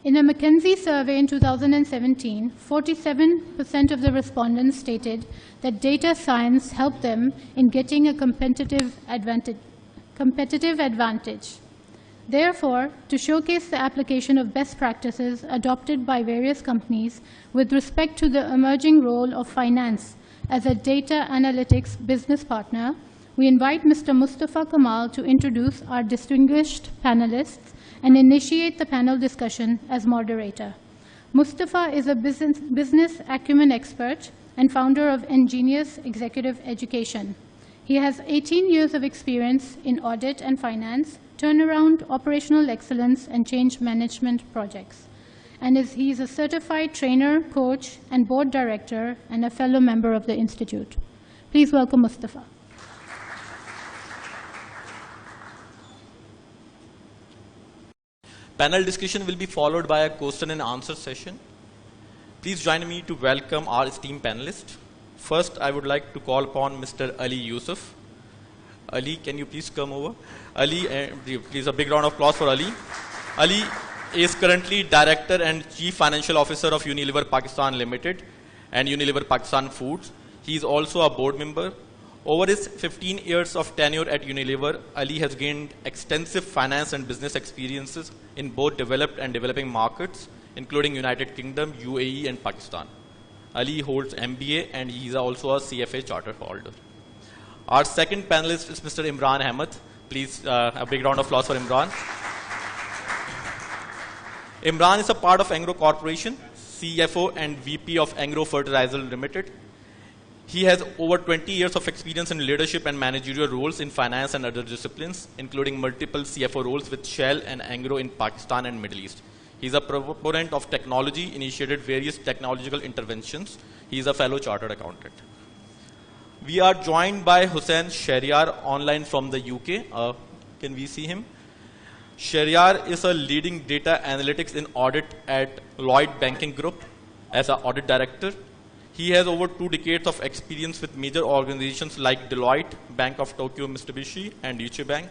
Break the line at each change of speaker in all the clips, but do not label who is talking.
In a McKinsey survey in 2017, 47% of the respondents stated that data science helped them in getting a competitive advantage. Therefore, to showcase the application of best practices adopted by various companies with respect to the emerging role of finance as a data analytics business partner, we invite Mr. Mustafa Kamal to introduce our distinguished panelists and initiate the panel discussion as moderator. Mustafa is a business acumen expert and founder of Ingenious Executive Education. He has 18 years of experience in audit and finance, turnaround, operational excellence, and change management projects. And he is a certified trainer, coach, and board director, and a fellow member of the Institute. Please welcome Mustafa.
Panel discussion will be followed by a question and answer session. Please join me to welcome our esteemed panelists. First, I would like to call upon Mr. Ali Yusuf. Ali, can you please come over? Ali, please a big round of applause for Ali. Ali is currently Director and Chief Financial Officer of Unilever Pakistan Limited and Unilever Pakistan Foods. He is also a board member. Over his 15 years of tenure at Unilever, Ali has gained extensive finance and business experiences in both developed and developing markets, including United Kingdom, UAE, and Pakistan. Ali holds MBA and he is also a CFA charter holder. Our second panelist is Mr. Imran Ahmed. Please, a big round of applause for Imran. Imran is a part of Angro Corporation, CFO and VP of Angro Fertilizer Limited. He has over 20 years of experience in leadership and managerial roles in finance and other disciplines, including multiple CFO roles with Shell and Angro in Pakistan and Middle East. He is a proponent of technology, initiated various technological interventions. He is a fellow chartered accountant. We are joined by Hussain Shahryar online from the UK. Can we see him? Shahryar is a leading data analytics in audit at Lloyd Banking Group as an audit director. He has over 2 decades of experience with major organizations like Deloitte, Bank of Tokyo Mitsubishi, and Deutsche Bank.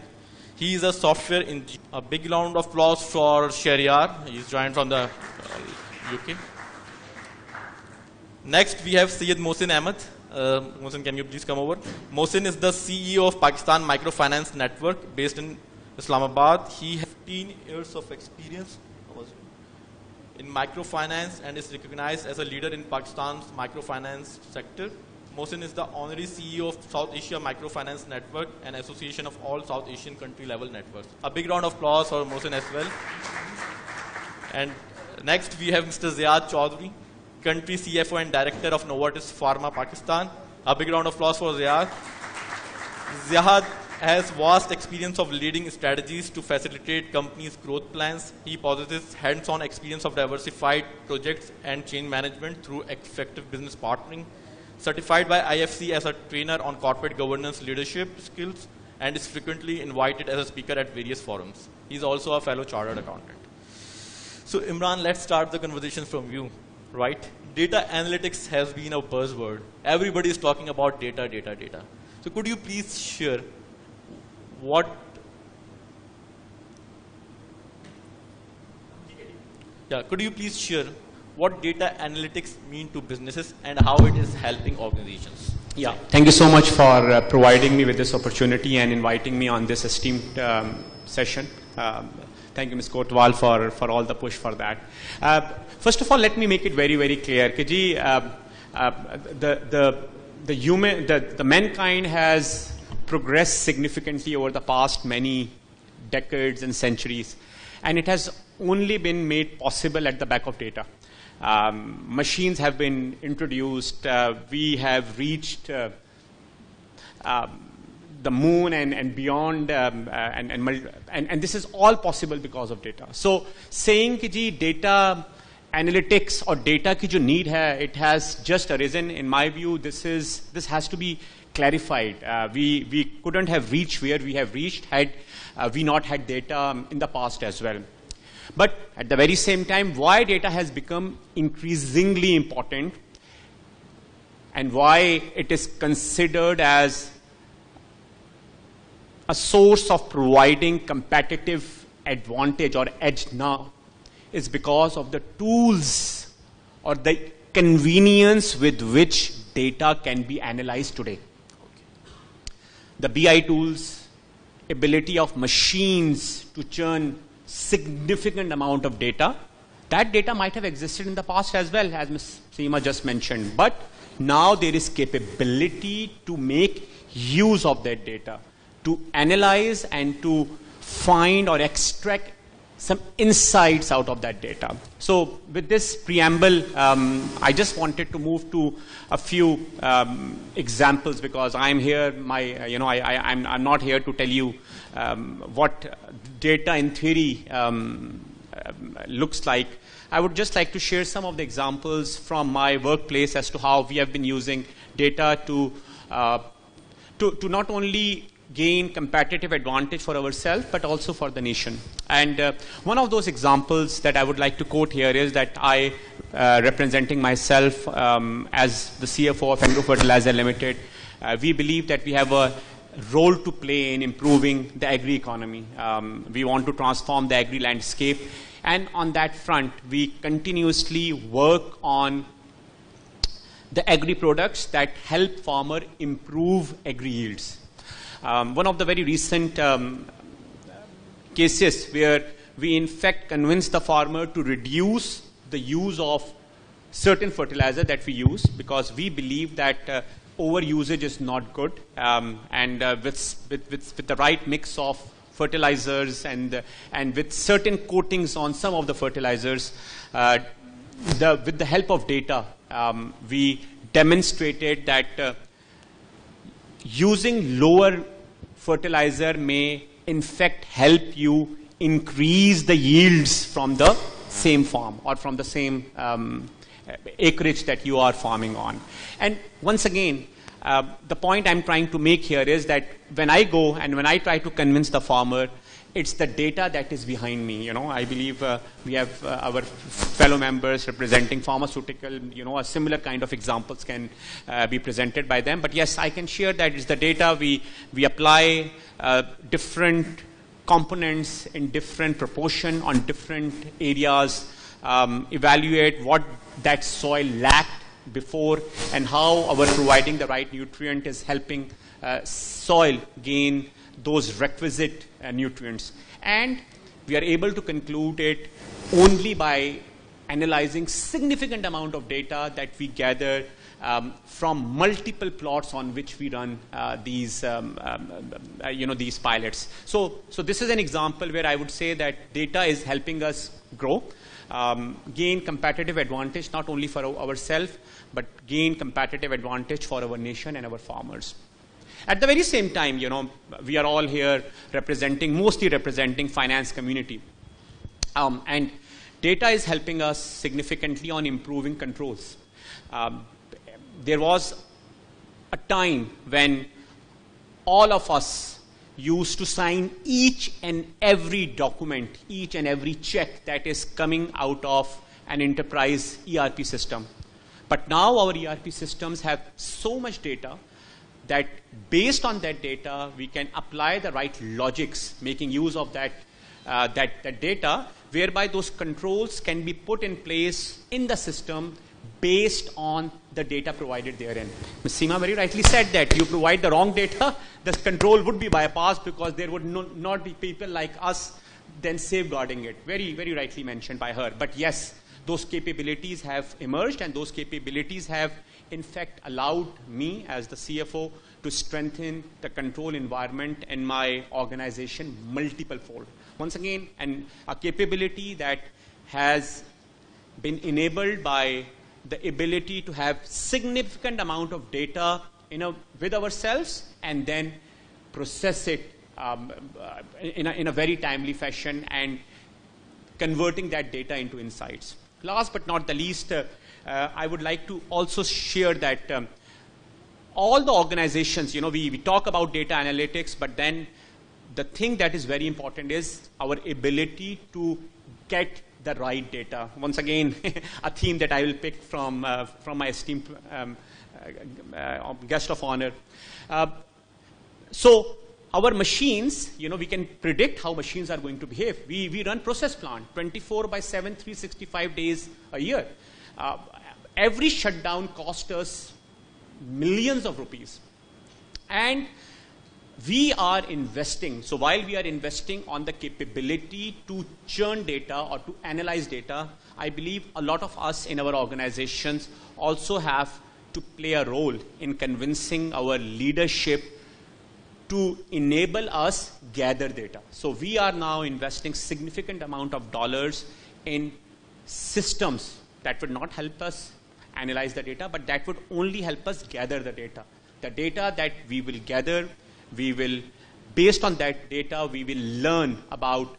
He is a software engineer. A big round of applause for Shahryar. He is joined from the UK. Next, we have Syed Mohsin Ahmed. Mohsin, can you please come over? Mohsin is the CEO of Pakistan Microfinance Network based in Islamabad. He has 15 years of experience in microfinance and is recognized as a leader in Pakistan's microfinance sector. Mohsin is the honorary CEO of South Asia Microfinance Network, an association of all South Asian country level networks. A big round of applause for Mohsin as well. And next we have Mr. Ziad Chaudhry, country CFO and director of Novartis Pharma Pakistan. A big round of applause for Ziad. Ziad has vast experience of leading strategies to facilitate companies' growth plans. He possesses hands-on experience of diversified projects and change management through effective business partnering. Certified by IFC as a trainer on corporate governance leadership skills and is frequently invited as a speaker at various forums. He is also a fellow chartered accountant. So Imran, let's start the conversation from you, right? Data analytics has been a buzzword. Everybody is talking about data, data, data. So could you please share could you please share what data analytics mean to businesses and how it is helping organizations?
Yeah, thank you so much for providing me with this opportunity and inviting me on this esteemed session. Thank you, Ms. Kotwal, for all the push for that. First of all, let me make it very, very clear. The mankind has progressed significantly over the past many decades and centuries, and it has only been made possible at the back of data. Machines have been introduced. We have reached the moon and beyond, and this is all possible because of data. So saying that data analytics or data ki jo need hai, it has just arisen. In my view, this has to be clarified. We couldn't have reached where we have reached had we not had data in the past as well. But at the very same time, why data has become increasingly important and why it is considered as a source of providing competitive advantage or edge now is because of the tools or the convenience with which data can be analyzed today. The BI tools, ability of machines to churn significant amount of data, that data might have existed in the past as well, as Ms. Seema just mentioned. But now there is capability to make use of that data, to analyze and to find or extract some insights out of that data. So with this preamble, I just wanted to move to a few examples, because I'm here, I'm not here to tell you what data in theory looks like. I would just like to share some of the examples from my workplace as to how we have been using data to not only gain competitive advantage for ourselves, but also for the nation. And one of those examples that I would like to quote here is that I, representing myself as the CFO of Agro Fertilizer Limited, we believe that we have a role to play in improving the agri economy. We want to transform the agri landscape. And on that front, we continuously work on the agri products that help farmer improve agri yields. One of the very recent cases where we in fact convinced the farmer to reduce the use of certain fertilizer that we use, because we believe that overusage is not good, and with the right mix of fertilizers and with certain coatings on some of the fertilizers, with the help of data, we demonstrated that using lower fertilizer may in fact help you increase the yields from the same farm or from the same acreage that you are farming on. And once again, the point I'm trying to make here is that when I go and when I try to convince the farmer, it's the data that is behind me. You know, I believe we have our fellow members representing pharmaceutical, a similar kind of examples can be presented by them. But yes, I can share that it's the data. We apply different components in different proportion on different areas, evaluate what that soil lacked before and how our providing the right nutrient is helping soil gain those requisite nutrients. And we are able to conclude it only by analyzing significant amount of data that we gather from multiple plots on which we run these pilots. So this is an example where I would say that data is helping us grow, gain competitive advantage not only for ourselves, but gain competitive advantage for our nation and our farmers. At the very same time, we are all here mostly representing finance community. And data is helping us significantly on improving controls. There was a time when all of us used to sign each and every document, each and every check that is coming out of an enterprise ERP system. But now our ERP systems have so much data that based on that data, we can apply the right logics, making use of that data, whereby those controls can be put in place in the system based on the data provided therein. Ms. Seema very rightly said that you provide the wrong data, the control would be bypassed because there would not be people like us then safeguarding it. Very, very rightly mentioned by her. But yes, those capabilities have emerged, and those capabilities have in fact allowed me as the CFO to strengthen the control environment in my organization multiple fold. Once again, a capability that has been enabled by the ability to have significant amount of data with ourselves and then process it in a very timely fashion and converting that data into insights. Last but not the least, I would like to also share that all the organizations, we talk about data analytics, but then the thing that is very important is our ability to get the right data. Once again, a theme that I will pick from my esteemed guest of honor. So our machines, we can predict how machines are going to behave. We run process plant 24/7, 365 days a year. Every shutdown cost us millions of rupees. And we are investing. So while we are investing on the capability to churn data or to analyze data, I believe a lot of us in our organizations also have to play a role in convincing our leadership to enable us gather data. So we are now investing significant amount of dollars in systems that would not help us analyze the data, but that would only help us gather the data. The data that we will gather, based on that data, we will learn about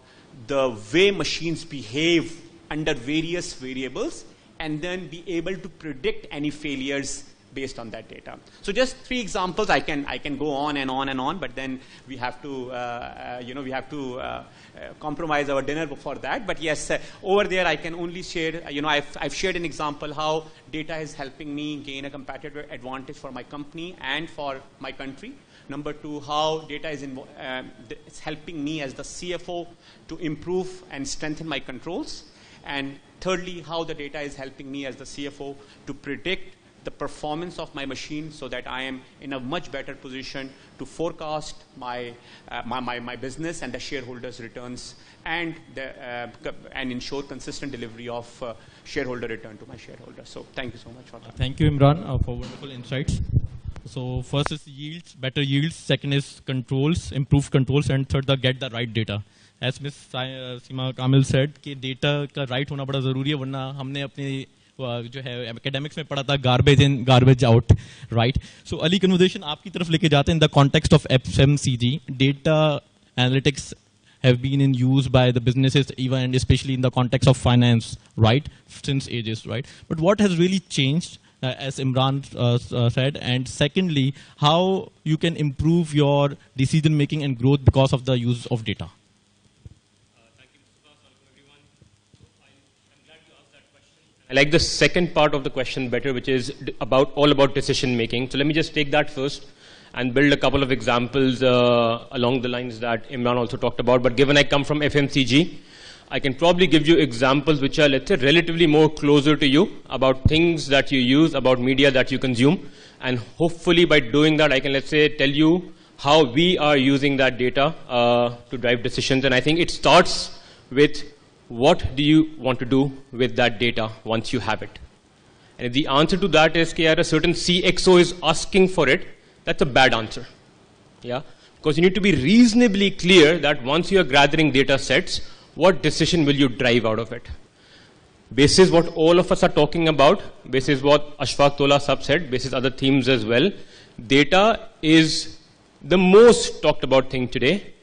the way machines behave under various variables and then be able to predict any failures based on that data. So just 3 examples. I can go on and on and on, but then we have to compromise our dinner for that. But yes, over there I can only share. I've shared an example how data is helping me gain a competitive advantage for my company and for my country. Number 2, how data is it's helping me as the CFO to improve and strengthen my controls. And thirdly, how the data is helping me as the CFO to predict the performance of my machine so that I am in a much better position to forecast my business and the shareholders' returns and ensure consistent delivery of shareholder return to my shareholders. So thank you so much for that.
Thank you, Imran, for wonderful insights. So first is yields, better yields. Second is controls, improved controls, and third, get the right data. As Ms. Seema Kamil said, कि data का right होना बड़ा ज़रूरी है, वरना हमने अपने जो है academics में पढ़ा था garbage in, garbage out, right? So Ali, conversation आपकी तरफ लेके जाते हैं in the context of FMCG. Data analytics have been in use by the businesses, even and especially in the context of finance, right? Since ages, right? But what has really changed? As Imran said, and secondly, how you can improve your decision making and growth because of the use of data.
Thank you, Mr. Welcome everyone. So I'm glad you asked that question. I like the second part of the question better, which is all about decision making. So let me just take that first and build a couple of examples along the lines that Imran also talked about. But given I come from FMCG, I can probably give you examples which are, let's say, relatively more closer to you about things that you use, about media that you consume. And hopefully by doing that, I can, let's say, tell you how we are using that data to drive decisions. And I think it starts with what do you want to do with that data once you have it. And if the answer to that is that a certain CXO is asking for it, that's a bad answer. Yeah? Because you need to be reasonably clear that once you are gathering data sets, what decision will you drive out of it? Basis what all of us are talking about, basis what Ashfaq Tola Sab said, basis other themes as well, data is the most talked about thing today.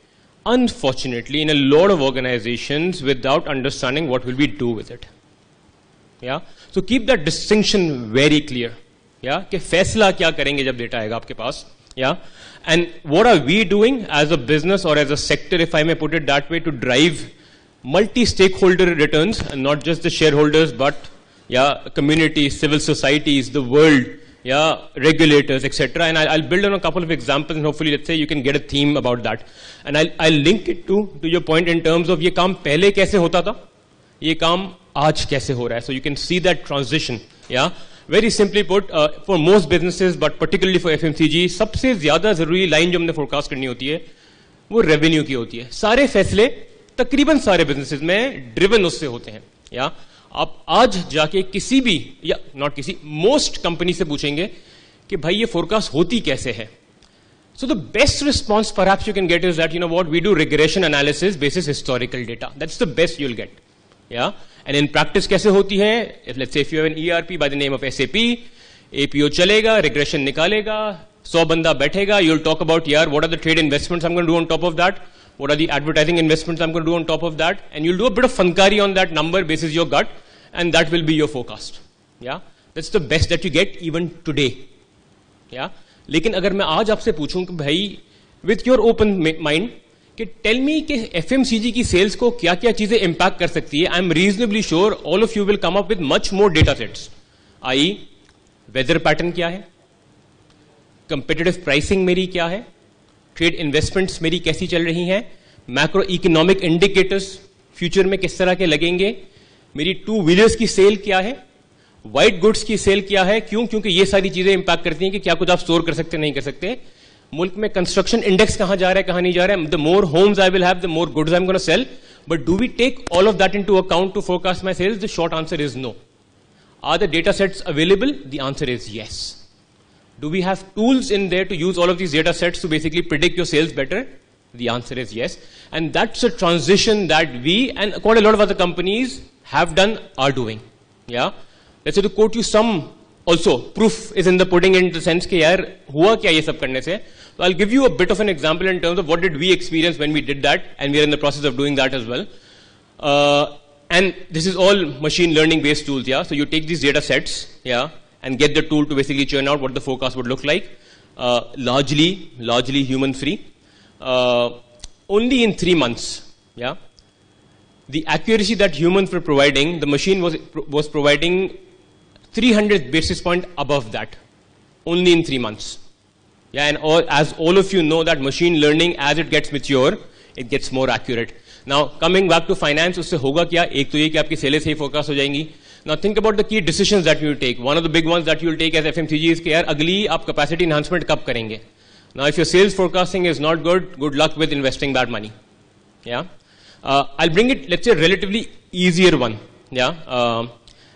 Unfortunately, in a lot of organizations, without understanding what will we do with it. Yeah? So keep that distinction very clear. Yeah? कि फैसला क्या करेंगे जब data आएगा आपके पास. Yeah? And what are we doing as a business or as a sector, if I may put it that way, to drive multi-stakeholder returns, and not just the shareholders, but communities, civil societies, the world, regulators, etc. And I'll build on a couple of examples, and hopefully, let's say, you can get a theme about that. And I'll link it to your point in terms of ये काम पहले कैसे होता था, ये काम आज कैसे हो रहा है. So you can see that transition. Yeah. Very simply put, for most businesses, but particularly for FMCG, सबसे ज़्यादा ज़रूरी लाइन जो हमने forecast करनी होती है, वो revenue की होती है. सारे फैसले तकरीबन सारे बिजनेसेस में ड्रिवन उससे होते हैं. या आप आज जाके किसी भी या नॉट किसी मोस्ट कंपनी से पूछेंगे कि भाई ये फोरकास्ट होती कैसे है. So the best response perhaps you can get is that you know what we do regression analysis basis historical data. That's the best you will get. Yeah and in practice कैसे होती है, let's say if you have an ERP by the name of SAP, APO चलेगा, regression निकालेगा, 100 बंदा बैठेगा, you will talk about यार what are the trade investments I am going to do on top of that, what are the advertising investments I'm going to do on top of that, and you'll do a bit of funkari on that number basis your gut, and that will be your forecast. Yeah, that's the best that you get even today. Yeah, लेकिन अगर मैं आज आपसे पूछूं कि भाई with your open mind कि tell me कि FMCG की sales को क्या क्या चीजें impact कर सकती है, I'm reasonably sure all of you will come up with much more data sets. I weather pattern क्या है, competitive pricing मेरी क्या है, ट्रेड इन्वेस्टमेंट्स मेरी कैसी चल रही हैं, मैक्रो इकोनॉमिक इंडिकेटर्स फ्यूचर में किस तरह के लगेंगे, मेरी 2 व्हीलर्स की सेल क्या है, व्हाइट गुड्स की सेल क्या है, क्यों, क्योंकि ये सारी चीजें इंपैक्ट करती हैं कि क्या कुछ आप स्टोर कर सकते नहीं कर सकते, मुल्क में कंस्ट्रक्शन इंडेक्स कहां जा रहा है कहां नहीं जा रहा है, the more homes I will have the more goods I am gonna sell, but do we take all of that into account to forecast my sales? The short answer is no. Are the data sets available? The answer is yes. Do we have tools in there to use all of these data sets to basically predict your sales better? The answer is yes. And that's a transition that we and quite a lot of other companies have done, are doing. Yeah. Let's say to quote you some also, proof is in the pudding in the sense कि यार हुआ क्या ये सब करने से. So I'll give you a bit of an example in terms of what did we experience when we did that, and we are in the process of doing that as well. And this is all machine learning based tools, yeah. So you take these data sets, yeah, and get the tool to basically churn out what the forecast would look like. Largely human free. Only in 3 months, yeah. The accuracy that humans were providing, the machine was providing 300 basis point above that. Only in 3 months. Yeah, and as all of you know that machine learning, as it gets mature, it gets more accurate. Now, coming back to finance, उससे होगा क्या? एक तो ये कि आपकी sales ही focus हो जाएंगी. Now, think about the key decisions that you will take. One of the big ones that you will take as FMCG is कि यार अगली आप capacity enhancement कब करेंगे? Now, if your sales forecasting is not good luck with investing that money. Yeah. I'll bring it, let's say, a relatively easier one. Yeah.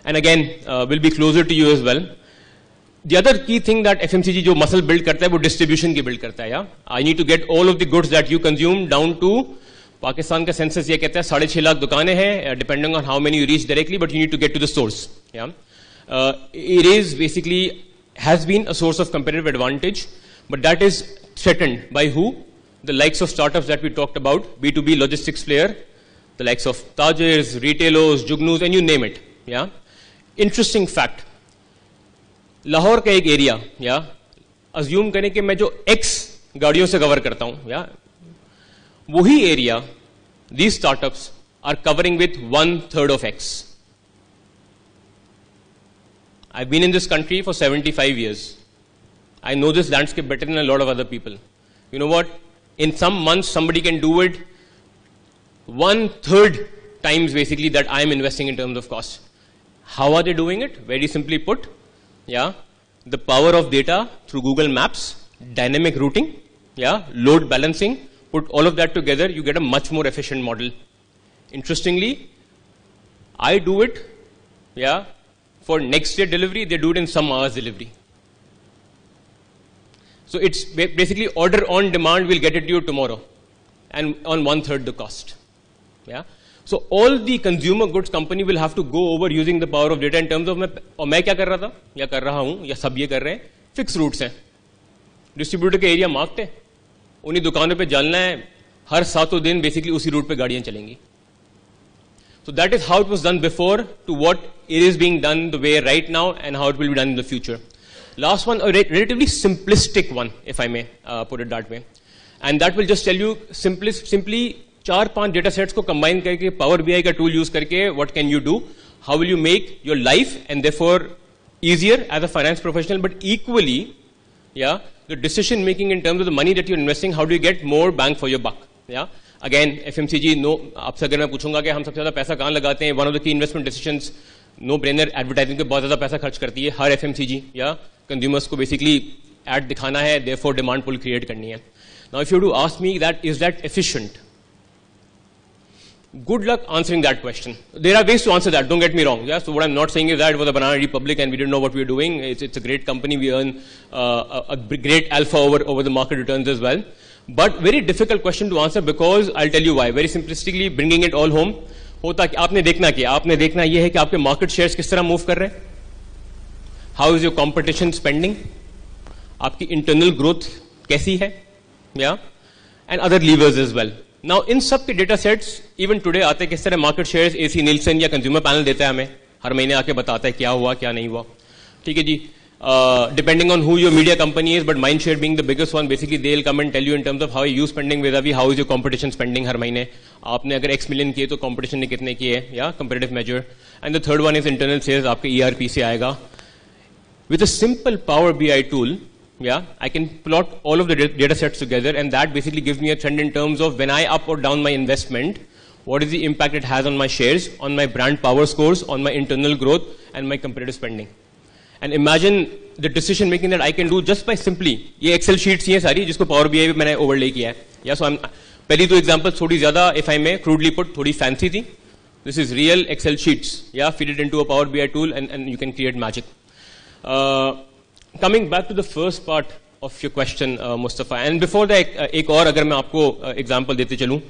And again, will be closer to you as well. The other key thing that FMCG जो muscle build करता है वो distribution की build करता है. Yeah. I need to get all of the goods that you consume down to Pakistan का census ये कहता है 6.5 लाख दुकानें हैं, depending on how many you reach directly, but you need to get to the source. It is basically has been a source of competitive advantage, but that is threatened by who? The likes of startups that we talked about, B2B logistics player, the likes of Tajirs, retailers, Jugnus, and you name it. Yeah. Interesting fact. Lahore का एक area, या assume करें कि मैं जो X गाड़ियों से cover करता हूं, या वही area these startups are covering with 1/3 of X. I've been in this country for 75 years. I know this landscape better than a lot of other people. You know what? In some months, somebody can do it 1/3 times basically that I'm investing in terms of cost. How are they doing it? Very simply put, yeah, the power of data through Google Maps, dynamic routing, yeah, load balancing. Put all of that together, you get a much more efficient model. Interestingly, I do it, yeah, for next day delivery, they do it in some hours delivery. So it's basically order on demand, we'll get it to you tomorrow, and on 1/3 the cost. Yeah. So all the consumer goods company will have to go over using the power of data in terms of मैं क्या कर रहा था, या कर रहा हूं, या सब ये कर रहे हैं, फिक्स रूट्स हैं. डिस्ट्रीब्यूटर के एरिया मार्क्ड है, उन्हीं दुकानों पे जाना है, हर 7 दिन बेसिकली उसी रूट पे गाड़ियां चलेंगी. So that is how it was done before to what it is being done the way right now and how it will be done in the future. Last one, a relatively simplistic one, if I may put it that way. And that will just tell you simply 4-5 data sets को combine करके Power BI का tool use करके what can you do, how will you make your life and therefore easier as a finance professional, but equally, yeah, the decision making in terms of the money that you're investing, how do you get more bang for your buck? Yeah. Again, FMCG, no, आपसे अगर मैं पूछूंगा कि हम सबसे ज़्यादा पैसा कहाँ लगाते हैं, one of the key investment decisions, no brainer, advertising पे बहुत ज़्यादा पैसा खर्च करती है हर FMCG, या consumers को basically ad दिखाना है, therefore demand pull create करनी है. Now, if you were to ask me that is that efficient? Good luck answering that question. There are ways to answer that, don't get me wrong. Yeah? So what I'm not saying is that it was a banana republic and we didn't know what we were doing. It's a great company. We earn a great alpha over the market returns as well. But very difficult question to answer because I'll tell you why. Very simplistically, bringing it all home, होता कि आपने देखना ये है कि आपके market shares किस तरह move कर रहे हैं. How is your competition spending? आपकी internal growth कैसी है? Yeah? And other levers as well. Now, in सब के data sets, even today आते किस तरह market shares, AC Nielsen या consumer panel देता है हमें, हर महीने आके बताता है क्या हुआ, क्या नहीं हुआ. ठीक है जी. Depending on who your media company is, but Mindshare being the biggest one, basically they'll come and tell you in terms of how you spending vis-a-vis how is your competition spending हर महीने. आपने अगर X million किए तो competition ने कितने किए, या comparative measure. And the third one is internal sales, आपके ERP से आएगा. With a simple Power BI tool, Yeah, I can plot all of the data sets together, and that basically gives me a trend in terms of when I up or down my investment, what is the impact it has on my shares, on my brand power scores, on my internal growth, and my competitive spending. And imagine the decision making that I can do just by simply, ये Excel sheets ही हैं सारी, जिसको Power BI में मैंने overlay किया है. Yeah, so पहली दो examples थोड़ी ज़्यादा, if I may crudely put, थोड़ी fancy थी. This is real Excel sheets. Yeah, feed it into a Power BI tool, and you can create magic. Coming back to the first part of your question, Mustafa, and before that, एक और अगर मैं आपको example देते चलूँ,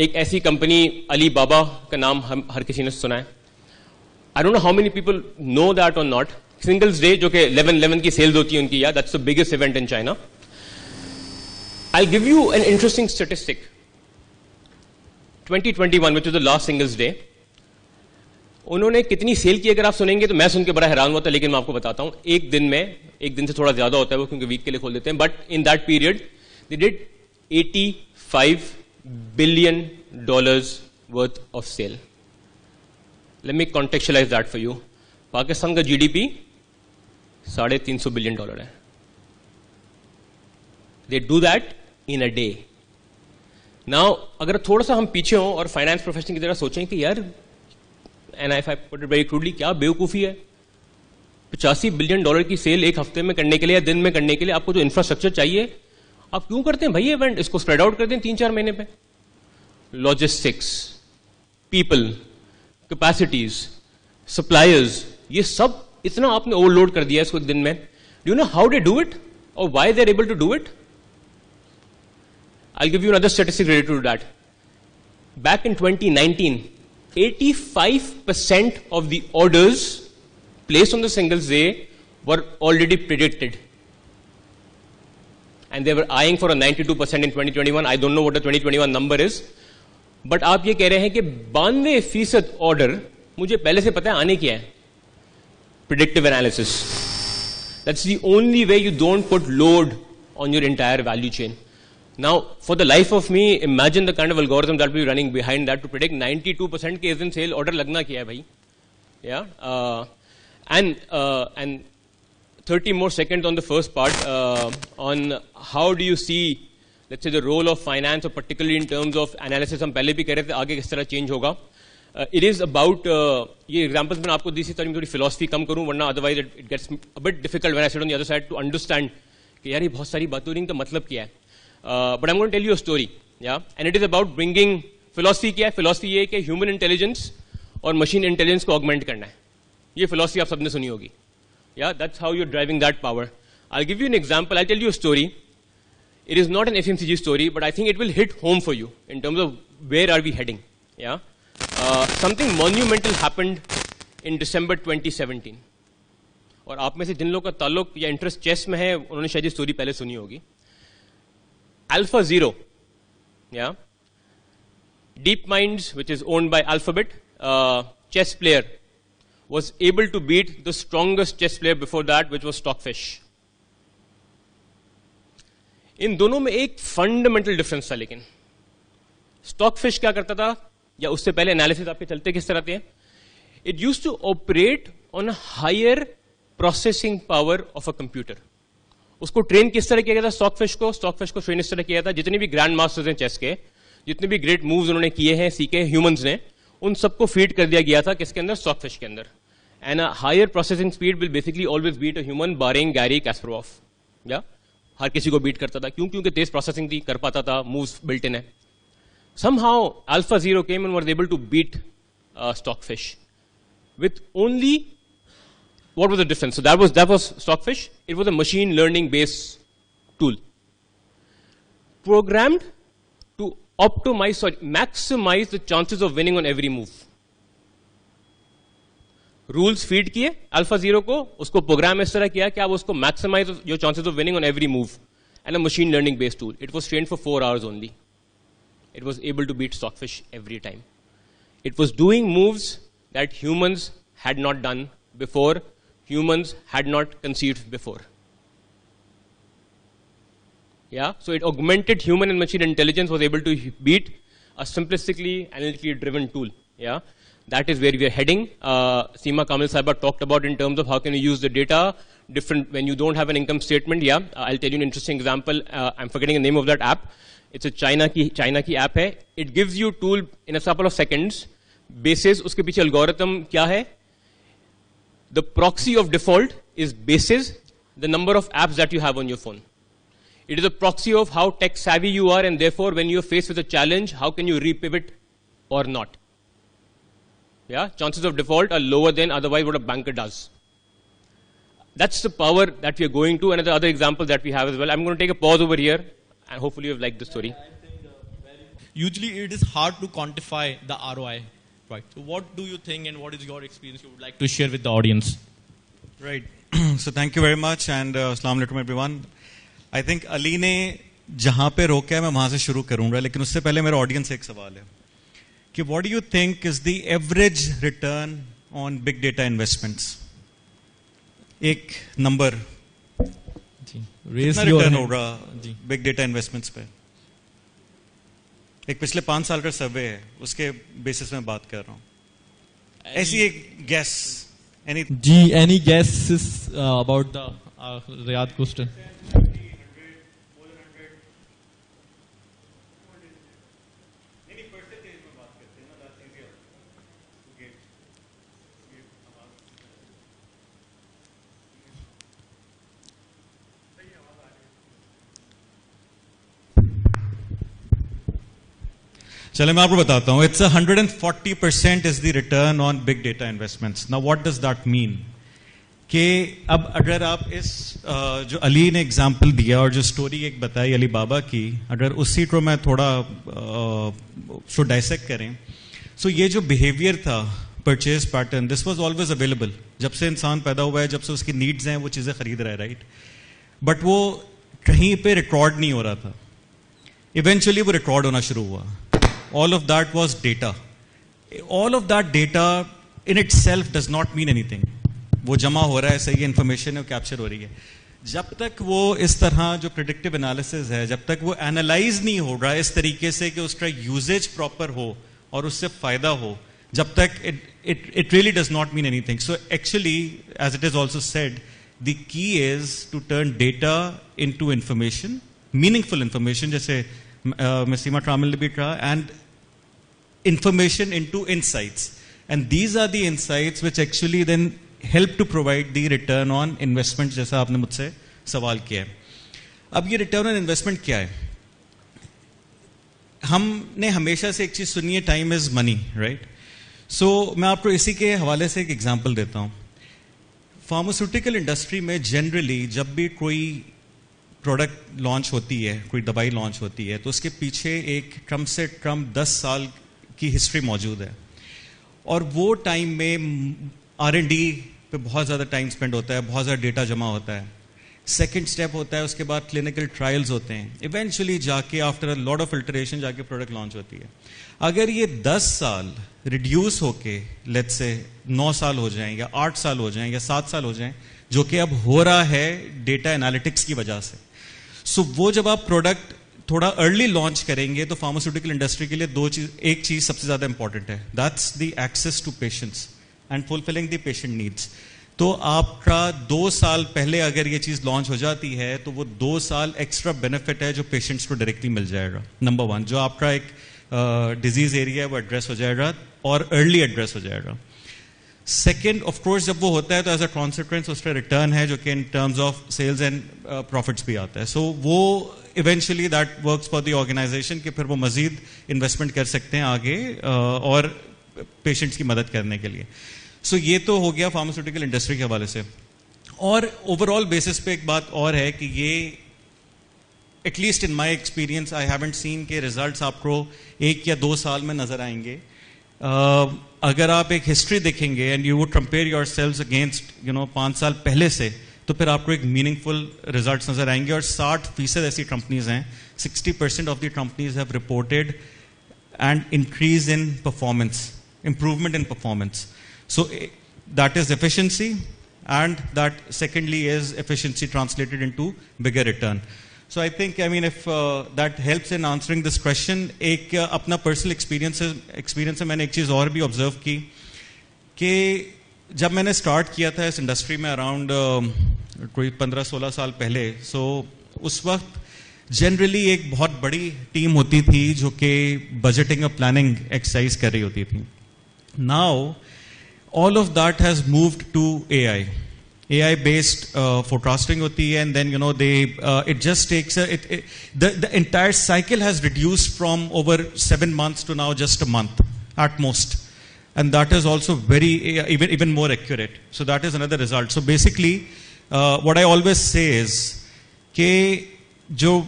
एक ऐसी company Alibaba का नाम हर किसी ने सुना है. I don't know how many people know that or not. Singles Day, जो कि 11/11 की sales होती है उनकी, yeah, that's the biggest event in China. I'll give you an interesting statistic. 2021, which was the last Singles Day, उन्होंने कितनी cell की अगर आप सुनेंगे तो मैं सुन के बड़ा हैरान हुआ था, लेकिन मैं आपको बताता हूँ, एक दिन से थोड़ा ज्यादा होता है वो, क्योंकि वीक के लिए खोल देते हैं, but in that period they did $85 billion worth of sale. Let me contextualize that for you. Pakistan का GDP $350 billion है. They do that in a day. Now, अगर थोड़ा सा हम पीछे हों और फाइनेंस प्रोफेशनल की तरह सोचें कि यार, and if I put it very crudely, क्या बेवकूफ़ी है? $85 billion की सेल एक हफ्ते में करने के लिए या दिन में करने के लिए आपको जो इंफ्रास्ट्रक्चर चाहिए, आप क्यों करते हैं भाई इवेंट? इसको स्प्रेड आउट कर दें 3-4 महीने पे. लॉजिस्टिक्स, पीपल, कैपेसिटीज, सप्लायर्स, ये सब इतना आपने ओवरलोड कर दिया इसको एक दिन में. Do you know how they do it और why they are able to do it? I'll give you another statistic related to that. Back in 2019, 85% of the orders placed on the Singles Day were already predicted. And they were eyeing for a 92% in 2021. I don't know what the 2021 number is. But आप ये कह रहे हैं कि 92% order मुझे पहले से पता है आने क्या है. Predictive analysis. That's the only way you don't put load on your entire value chain. Now, for the life of me, imagine the kind of algorithm that will be running behind that to predict 92% के in sale order लगना क्या है भाई? Yeah, and 30 more seconds on the first part on how do you see, let's say, the role of finance, or particularly in terms of analysis. हम पहले भी कह रहे थे आगे किस तरह change होगा. It is about ये examples मैंने आपको दी थी ताकि मैं थोड़ी philosophy कम करूँ, वरना otherwise it gets a bit difficult when I sit on the other side to understand कि यार ये बहुत सारी बातें हो रही हैं तो मतलब क्या है. But I'm going to tell you a story, yeah, and it is about bringing philosophy. क्या है? Philosophy ये है कि human intelligence और machine intelligence को augment करना है. ये philosophy आप सबने सुनी होगी. Yeah, that's how you're driving that power. I'll give you an example. I'll tell you a story. It is not an FMCG story, but I think it will hit home for you in terms of where are we heading. Yeah, something monumental happened in December 2017. और आप में से जिन लोगों का ताल्लुक या interest chess में है, उन्होंने शायद ये स्टोरी पहले सुनी होगी. AlphaZero, yeah, DeepMinds, which is owned by Alphabet, chess player, was able to beat the strongest chess player before that, which was Stockfish. इन दोनों में एक फंडामेंटल डिफरेंस था, लेकिन स्टॉकफिश क्या करता था, या उससे पहले एनालिसिस आपके चलते किस तरह थे? It used to operate on a higher processing power of a computer. उसको ट्रेन किस तरह किया गया था? स्टॉकफिश को ट्रेन इस तरह किया था, जितने भी ग्रैंड मास्टर्स हैं चेस के, जितने भी ग्रेट मूव्स उन्होंने किए हैं, सीखे ह्यूमंस ने, उन सबको फीड कर दिया गया था किसके अंदर? स्टॉकफिश के अंदर. And a higher processing speed will basically always beat a human, barring Garry Kasparov. या हर किसी को बीट करता था. क्यों? क्योंकि तेज प्रोसेसिंग थी, कर पाता था, मूव्स बिल्ट इन है. Somehow AlphaZero came and was able to beat Stockfish with only, what was the difference? So that was Stockfish. It was a machine learning based tool programmed to maximize the chances of winning on every move. Rules feed किए AlphaZero को, उसको programme इस तरह किया कि आप उसको maximize your chances of winning on every move, and a machine learning based tool. It was trained for 4 hours only. It was able to beat Stockfish every time. It was doing moves that humans had not done before, humans had not conceived before. Yeah, so it augmented human and machine intelligence, was able to beat a simplistically analytically driven tool. Yeah, That is where we are heading. Seema Kamil Saiba talked about in terms of how can you use the data different when you don't have an income statement. Yeah, I'll tell you an interesting example. I'm forgetting the name of that app. It's a China ki app hai. It gives you tool in a couple of seconds. Basis uske piche algorithm kya hai? The proxy of default is basis the number of apps that you have on your phone. It is a proxy of how tech savvy you are, and therefore when you're faced with a challenge, how can you repivot or not? Yeah, chances of default are lower than otherwise what a banker does. That's the power that we are going to. Another other example that we have as well. I'm going to take a pause over here, and hopefully you've liked the story.
Usually it is hard to quantify the ROI, right? So what do you think and what is your experience you would like to share with the audience?
Right. So thank you very much and Assalamu alaikum everyone. I think Ali ने जहाँ पे रोका है मैं वहाँ से शुरू करूँगा, लेकिन उससे पहले मेरा ऑडियंस से एक सवाल है कि what do you think is the average return on big data investments? एक नंबर कितना रिटर्न होगा बिग डेटा इन्वेस्टमेंट्स पे? एक पिछले 5 साल का सर्वे है, उसके बेसिस में बात कर रहा हूँ. ऐसी एक gas
any guesses about the Riyadh question?
चले मैं आपको बताता हूँ. It's 140% is the return on big data investments. Now what does that mean? कि अब अगर आप इस जो अली ने एग्जाम्पल दिया और जो स्टोरी एक बताई अली बाबा की, अगर उसी को मैं थोड़ा उसको डाइसेक्ट करें, सो ये जो बिहेवियर था purchase pattern, this was always available. जब से इंसान पैदा हुआ है, जब से उसकी नीड्स हैं, वो चीज़ें खरीद रहा है, राइट? बट वो कहीं पे रिकॉर्ड नहीं हो रहा था. इवेंचुअली वो रिकॉर्ड होना शुरू हुआ. All of that was data. All of that data in itself does not mean anything. वो जमा हो रहा है, सही इंफॉर्मेशन है, कैप्चर हो रही है. जब तक वो इस तरह जो प्रेडिक्टिव एनालिसिस है, जब तक वो एनालाइज नहीं हो रहा इस तरीके से कि उसका यूजेज प्रॉपर हो और उससे फायदा हो, जब तक it really does not mean anything. So actually, as it is also said, the key is to turn data into information, meaningful information, जैसे Seema Kamil ने भी कहा, and information into insights, and these are the insights which actually then help to provide the return on investment, जैसा आपने मुझसे सवाल किया है. अब ये return on investment क्या है? हमने हमेशा से एक चीज सुनी है, टाइम इज मनी, राइट? सो मैं आपको इसी के हवाले से एक एग्जांपल देता हूं. फार्मास्यूटिकल इंडस्ट्री में जनरली जब भी कोई प्रोडक्ट लॉन्च होती है, कोई दवाई लॉन्च होती है, तो उसके पीछे एक कम से कम 10 साल की हिस्ट्री मौजूद है. और वो टाइम में R&D पे बहुत ज़्यादा टाइम स्पेंड होता है, बहुत ज़्यादा डेटा जमा होता है. सेकेंड स्टेप होता है, उसके बाद क्लिनिकल ट्रायल्स होते हैं. इवेंचुअली जाके after a lot of filtration जाके प्रोडक्ट लॉन्च होती है. अगर ये 10 साल रिड्यूस होके लेट्स से 9 साल हो जाएं या 8 साल हो जाएं या 7 साल हो जाएं, जो कि अब हो रहा है डेटा एनालिटिक्स की वजह से. सो वो जब आप प्रोडक्ट थोड़ा अर्ली लॉन्च करेंगे तो फार्मास्यूटिकल इंडस्ट्री के लिए एक चीज सबसे ज्यादा इंपॉर्टेंट है, that's the access to patients and fulfilling the patient needs. तो आपका 2 साल पहले अगर ये चीज लॉन्च हो जाती है तो वो 2 साल एक्स्ट्रा बेनिफिट है जो पेशेंट्स को डायरेक्टली मिल जाएगा. नंबर 1, जो आपका एक डिजीज एरिया है वो एड्रेस हो जाएगा और अर्ली एड्रेस हो जाएगा. सेकेंड, ऑफ कोर्स जब वो होता है तो एज अ कॉन्सिक्वेंस उसका रिटर्न है जो कि in terms of sales and profits भी आता है. सो वो eventually that works for the organization कि फिर वो मजीद इन्वेस्टमेंट कर सकते हैं आगे और पेशेंट्स की मदद करने के लिए. सो ये तो हो गया फार्मास्यूटिकल इंडस्ट्री के हवाले से. और ओवरऑल बेसिस पे एक बात और है कि ये at least in my experience I haven't seen के रिजल्ट्स आपको 1 या 2 साल में नजर आएंगे. अगर आप एक हिस्ट्री देखेंगे and you would compare your sales against 5 साल पहले से, तो फिर आपको एक मीनिंगफुल रिजल्ट्स नजर आएंगे. और 60% ऐसी कंपनीज हैं, 60% of the companies have reported and increase in performance, improvement in performance. So that is efficiency, and that secondly is efficiency translated into bigger return. So I think, I mean, if that helps in answering this question, एक अपना personal experience से मैंने एक चीज़ और भी observe की कि जब मैंने start किया था इस industry में around कोई 15-16 साल पहले, so उस वक्त generally एक बहुत बड़ी team होती थी जो कि budgeting और planning exercise कर रही होती थी. Now, all of that has moved to AI. AI based forecasting hoti hai, and then it just takes the entire cycle has reduced from over 7 months to now just a month at most, and that is also very even more accurate. So that is another result. So basically what I always say is कि जो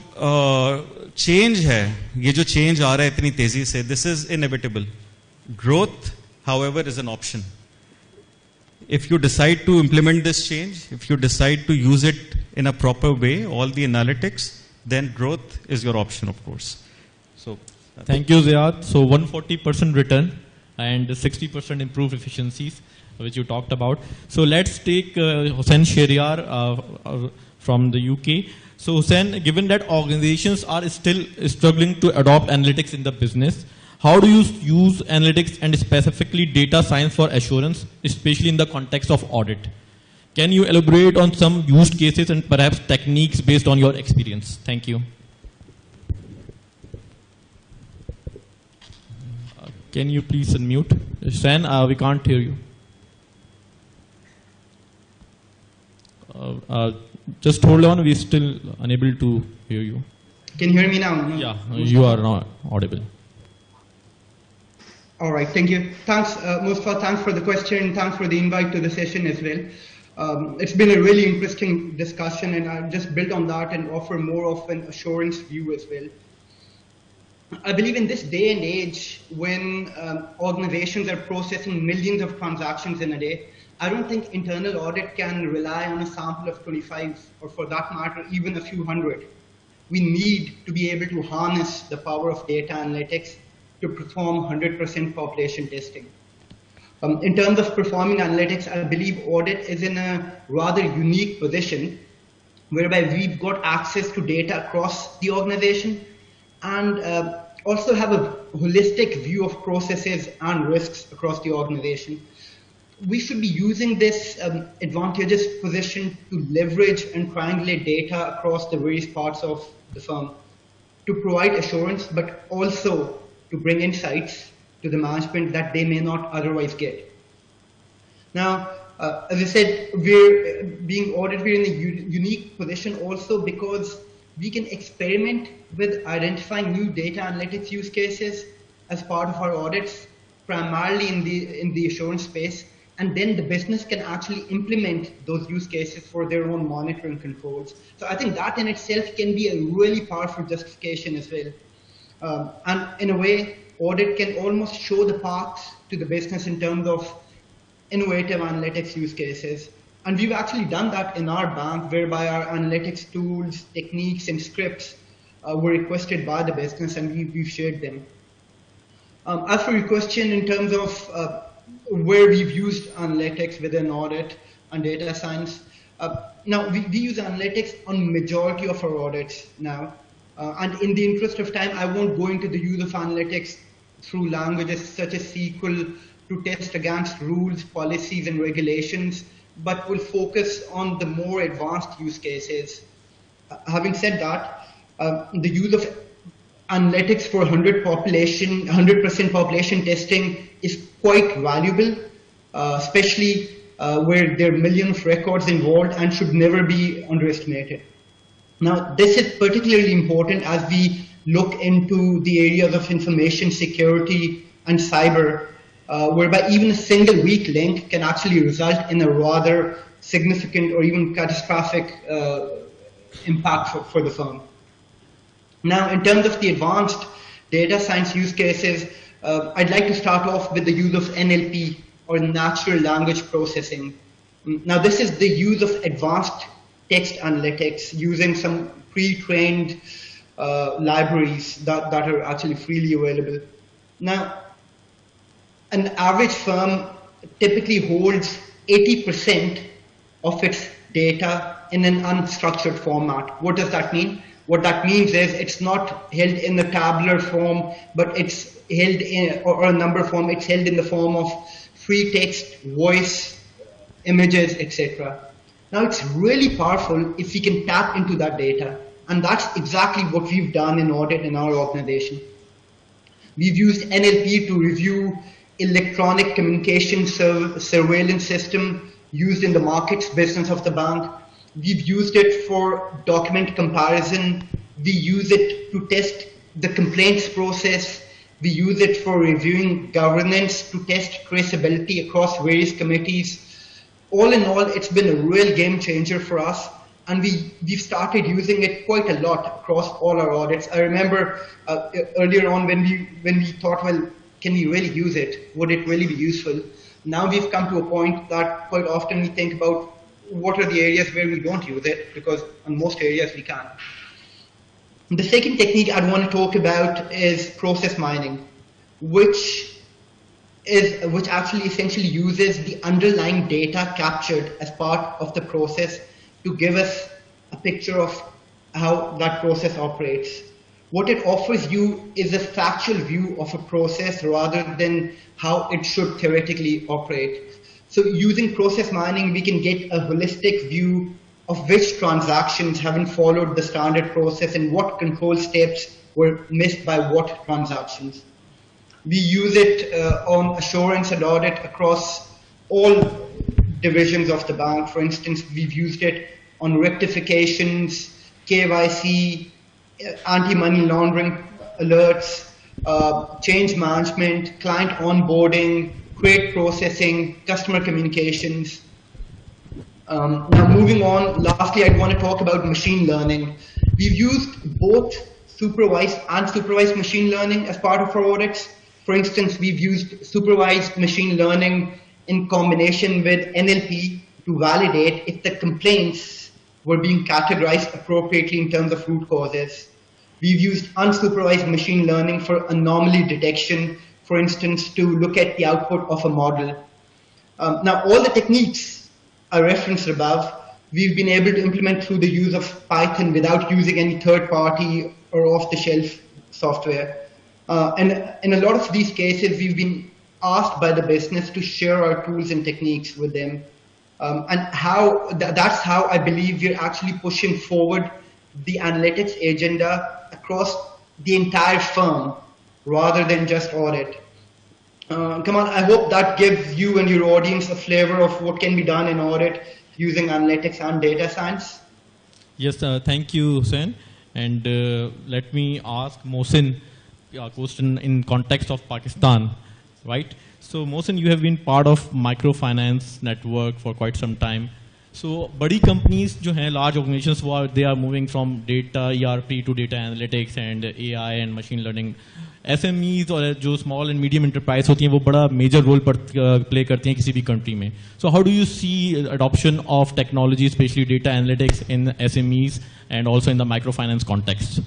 change है, ये जो change आ रहा है इतनी तेजी से, this is inevitable. Growth, however, is an option. If you decide to implement this change, if you decide to use it in a proper way, all the analytics, then growth is your option, of course. So,
thank you, Ziad. So 140% return and 60% improved efficiencies, which you talked about. So let's take Hussain Sheriar from the UK. So Hussain, given that organizations are still struggling to adopt analytics in the business, how do you use analytics and specifically data science for assurance, especially in the context of audit? Can you elaborate on some use cases and perhaps techniques based on your experience? Thank you. Can you please unmute? Hussain, we can't hear you. Just hold on, we're still unable to hear you.
Can you hear me now? No?
Yeah, you are now audible.
All right, thank you. Thanks, Mustafa, thanks for the question, thanks for the invite to the session as well. It's been a really interesting discussion, and I'll just build on that and offer more of an assurance view as well. I believe in this day and age, when organizations are processing millions of transactions in a day, I don't think internal audit can rely on a sample of 25, or for that matter, even a few hundred. We need to be able to harness the power of data analytics to perform 100% population testing. In terms of performing analytics, I believe audit is in a rather unique position whereby we've got access to data across the organization and also have a holistic view of processes and risks across the organization. We should be using this advantageous position to leverage and triangulate data across the various parts of the firm to provide assurance, but also to bring insights to the management that they may not otherwise get. Now, as I said, we're being audited, we're in a unique position also because we can experiment with identifying new data analytics use cases as part of our audits, primarily in the assurance space, and then the business can actually implement those use cases for their own monitoring controls. So I think that in itself can be a really powerful justification as well. And in a way, audit can almost show the path to the business in terms of innovative analytics use cases. And we've actually done that in our bank, whereby our analytics tools, techniques, and scripts were requested by the business, and we've shared them. As for your question in terms of where we've used analytics within audit and data science, now we use analytics on majority of our audits now. And in the interest of time, I won't go into the use of analytics through languages such as SQL to test against rules, policies, and regulations, but will focus on the more advanced use cases. Having said that, the use of analytics for 100% population testing is quite valuable, especially where there are millions of records involved and should never be underestimated. Now, this is particularly important as we look into the areas of information security and cyber, whereby even a single weak link can actually result in a rather significant or even catastrophic impact for the firm. Now, in terms of the advanced data science use cases, I'd like to start off with the use of NLP, or natural language processing. Now, this is the use of advanced text analytics using some pre-trained libraries that are actually freely available. Now, an average firm typically holds 80% of its data in an unstructured format. What does that mean? What that means is it's not held in a tabular form, but it's held in, or a number form, it's held in the form of free text, voice, images, etc. Now it's really powerful if we can tap into that data. And that's exactly what we've done in audit in our organization. We've used NLP to review electronic communication surveillance system used in the markets business of the bank. We've used it for document comparison. We use it to test the complaints process. We use it for reviewing governance to test traceability across various committees. All in all, it's been a real game changer for us, and we've started using it quite a lot across all our audits. I remember earlier on when we thought, well, can we really use it? Would it really be useful? Now we've come to a point that quite often we think about what are the areas where we don't use it, because in most areas we can. The second technique I'd want to talk about is process mining, which actually essentially uses the underlying data captured as part of the process to give us a picture of how that process operates. What it offers you is a factual view of a process rather than how it should theoretically operate. So using process mining, we can get a holistic view of which transactions haven't followed the standard process and what control steps were missed by what transactions. We use it on assurance and audit across all divisions of the bank. For instance, we've used it on rectifications, KYC, anti-money laundering alerts, change management, client onboarding, trade processing, customer communications. Now moving on, lastly, I'd want to talk about machine learning. We've used both supervised and unsupervised machine learning as part of our audits. For instance, we've used supervised machine learning in combination with NLP to validate if the complaints were being categorized appropriately in terms of root causes. We've used unsupervised machine learning for anomaly detection, for instance, to look at the output of a model. Now, all the techniques I referenced above, we've been able to implement through the use of Python without using any third-party or off-the-shelf software. And in a lot of these cases, we've been asked by the business to share our tools and techniques with them. And that's how I believe we're actually pushing forward the analytics agenda across the entire firm rather than just audit. Come on, I hope that gives you and your audience a flavor of what can be done in audit using analytics and data science.
Yes, thank you, Hussain. And let me ask Mohsin a question in context of Pakistan, right? So Mohsin, you have been part of microfinance network for quite some time. So bड़ी companies जो हैं, large organizations, they are moving from data ERP to data analytics and AI and machine learning. SMEs और जो small and medium enterprise होती हैं वो बड़ा major role play करती हैं किसी भी country में. So how do you see adoption of technology, especially data analytics in SMEs and also in the microfinance context?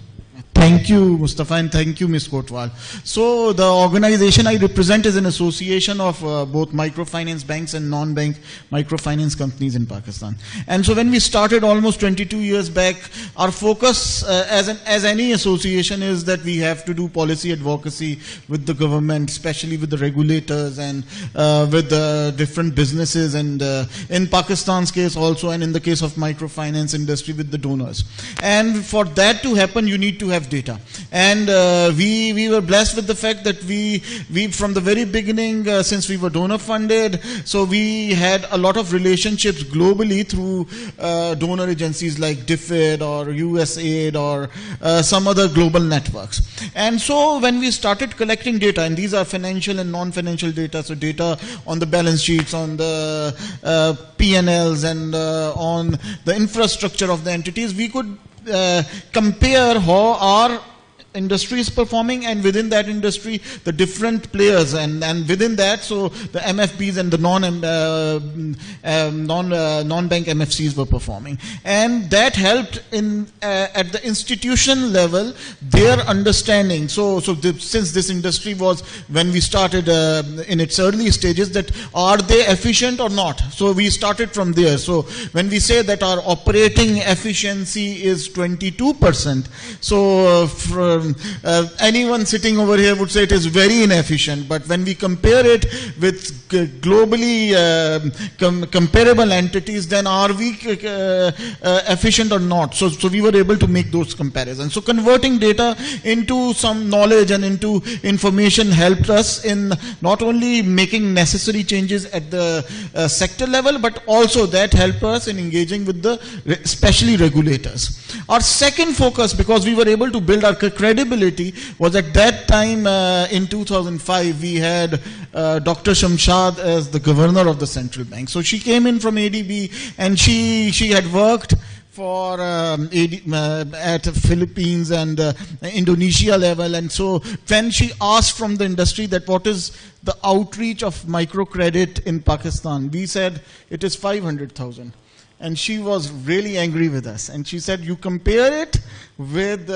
Thank you, Mustafa, and thank you, Ms. Kotwal. So the organization I represent is an association of both microfinance banks and non-bank microfinance companies in Pakistan. And so when we started almost 22 years back, our focus as any association is that we have to do policy advocacy with the government, especially with the regulators and with the different businesses, and in Pakistan's case also, and in the case of microfinance industry with the donors. And for that to happen, you need to have data. And we were blessed with the fact that we from the very beginning, since we were donor funded, so we had a lot of relationships globally through donor agencies like DFID or USAID or some other global networks. And so when we started collecting data, and these are financial and non-financial data, so data on the balance sheets, on the P&Ls, and on the infrastructure of the entities, we could compare how our industry is performing, and within that industry, the different players, and within that, so the MFBs and the non-bank MFCs were performing. And that helped in at the institution level, their understanding. Since this industry was, when we started in its early stages, that are they efficient or not? So we started from there. So when we say that our operating efficiency is 22%, so anyone sitting over here would say it is very inefficient. But when we compare it with globally comparable entities, then are we efficient or not? So we were able to make those comparisons. So converting data into some knowledge and into information helped us in not only making necessary changes at the sector level, but also that helped us in engaging with the especially regulators. Our second focus, because we were able to build our credibility, was at that time in 2005 we had Dr. Shamshad as the governor of the central bank. So she came in from ADB, and she had worked for at Philippines and Indonesia level. And so when she asked from the industry that what is the outreach of microcredit in Pakistan, we said it is 500,000. And she was really angry with us. And she said, you compare it with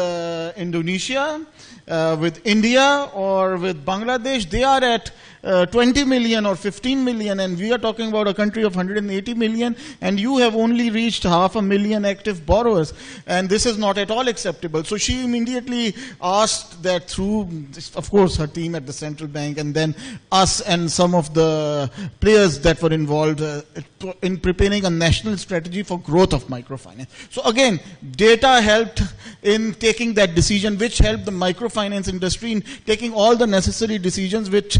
Indonesia, with India, or with Bangladesh, they are at 20 million or 15 million, and we are talking about a country of 180 million, and you have only reached 500,000 active borrowers, and this is not at all acceptable. So she immediately asked that through, of course, her team at the central bank, and then us and some of the players that were involved in preparing a national strategy for growth of microfinance. So again, data helped in taking that decision, which helped the microfinance industry in taking all the necessary decisions, which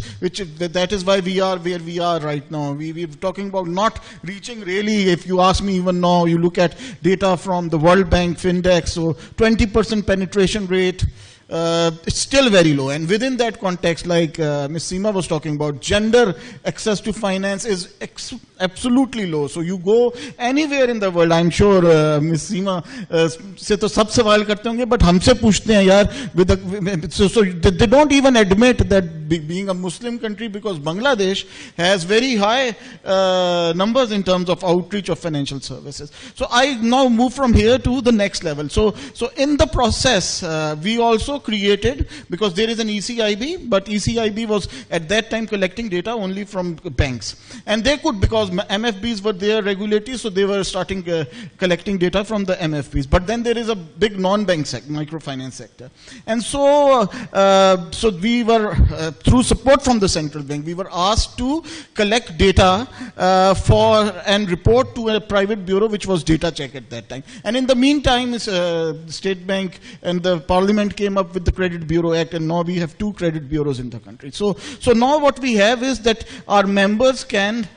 that is why we are where we are right now. We're talking about not reaching really, if you ask me even now, you look at data from the World Bank Findex, so 20% penetration rate, it's still very low. And within that context, like Ms. Seema was talking about, gender access to finance is absolutely low. So you go anywhere in the world, I'm sure Ms. Seema से तो सब सवाल करते होंगे, but हमसे पूछते हैं यार, so they don't even admit that being a Muslim country, because Bangladesh has very high numbers in terms of outreach of financial services. So I now move from here to the next level. So in the process, we also created, because there is an ECIB, but ECIB was at that time collecting data only from banks. And they could, because MFBs were there regulatory, so they were starting collecting data from the MFBs. But then there is a big non-bank sector, microfinance sector. And so we were, through support from the central bank, we were asked to collect data and report to a private bureau, which was Data Check at that time. And in the meantime, State Bank and the Parliament came up with the Credit Bureau Act, and now we have 2 credit bureaus in the country. So now what we have is that our members can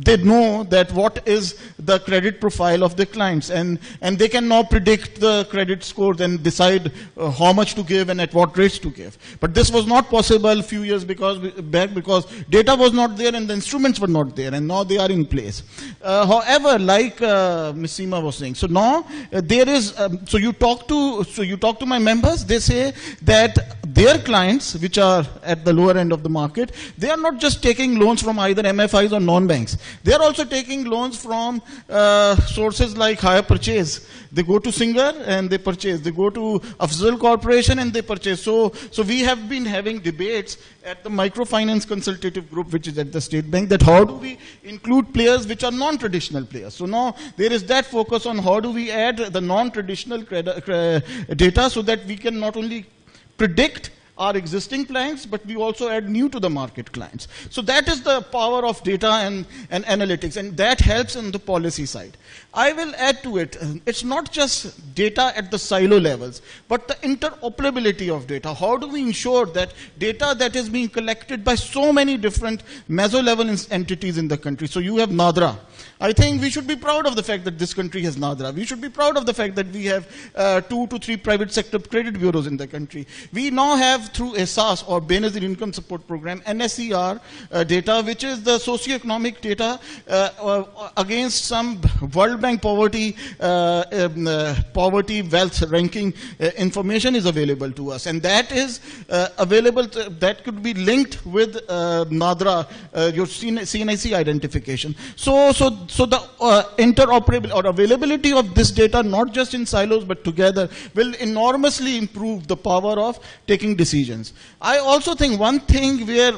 they know that what is the credit profile of the clients, and they can now predict the credit scores and decide how much to give and at what rates to give. But this was not possible a few years back because data was not there and the instruments were not there, and now they are in place. However, like Ms. Seema was saying, so now there is, so you talk to my members, they say that their clients, which are at the lower end of the market, they are not just taking loans from either MFIs or non-banks. They are also taking loans from sources like hire purchase. They go to Singer and they purchase. They go to Afzal Corporation and they purchase. So we have been having debates at the Microfinance Consultative Group, which is at the State Bank, that how do we include players which are non-traditional players. So now there is that focus on how do we add the non-traditional data so that we can not only predict our existing clients, but we also add new to the market clients. So that is the power of data and analytics, and that helps in the policy side. I will add to it, it's not just data at the silo levels, but the interoperability of data. How do we ensure that data that is being collected by so many different meso-level entities in the country? So you have NADRA. I think we should be proud of the fact that this country has NADRA. We should be proud of the fact that we have 2 to 3 private sector credit bureaus in the country. We now have through ESAS or Benazir Income Support Program, NSER data, which is the socioeconomic data against some World Bank poverty wealth ranking information is available to us, and that is available. That could be linked with NADRA, your CNIC identification. So the interoperability or availability of this data, not just in silos but together, will enormously improve the power of taking decisions. I also think one thing where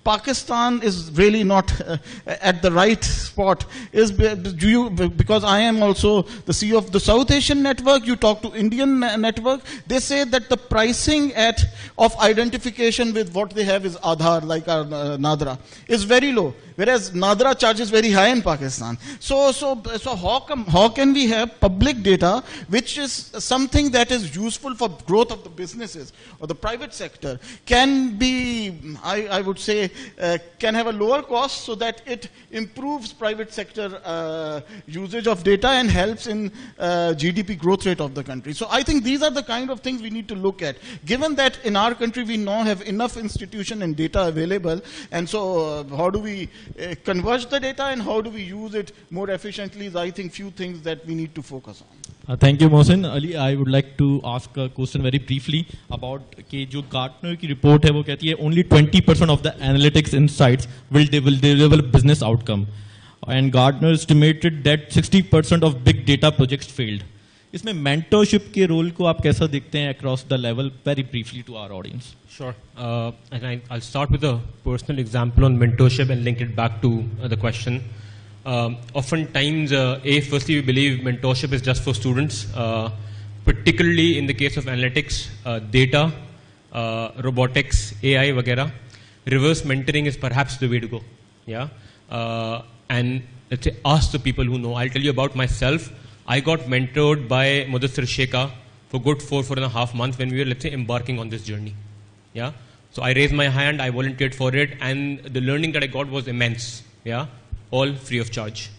Pakistan is really not at the right spot is because I am also the CEO of the South Asian network. You talk to Indian network, they say that the pricing of identification with what they have is Aadhaar, like our NADRA, is very low, whereas NADRA charges very high in Pakistan. So how can we have public data, which is something that is useful for growth of the businesses or the private sector, can be, I would say, can have a lower cost so that it improves private sector usage of data and helps in GDP growth rate of the country. So I think these are the kind of things we need to look at. Given that in our country we now have enough institution and data available, and so how do we converge the data and how do we use it more efficiently is, I think, few things that we need to focus on.
Thank you, Mohsin. Ali, I would like to ask a question very briefly about कि जो Gartner की report है वो कहती है only 20% of the analytics insights will deliver business outcome, and Gartner estimated that 60% of big data projects failed. इसमें mentorship के role को आप कैसा देखते हैं across the level, very briefly to our audience?
Sure. And I'll start with a personal example on mentorship and link it back to the question. Oftentimes, firstly, we believe mentorship is just for students, particularly in the case of analytics, data, robotics, AI, vagera. Reverse mentoring is perhaps the way to go. Yeah, and let's say ask the people who know. I'll tell you about myself. I got mentored by Mudassir Shekha for good 4.5 months when we were, let's say, embarking on this journey. Yeah, so I raised my hand, I volunteered for it, and the learning that I got was immense. Yeah, all free of charge.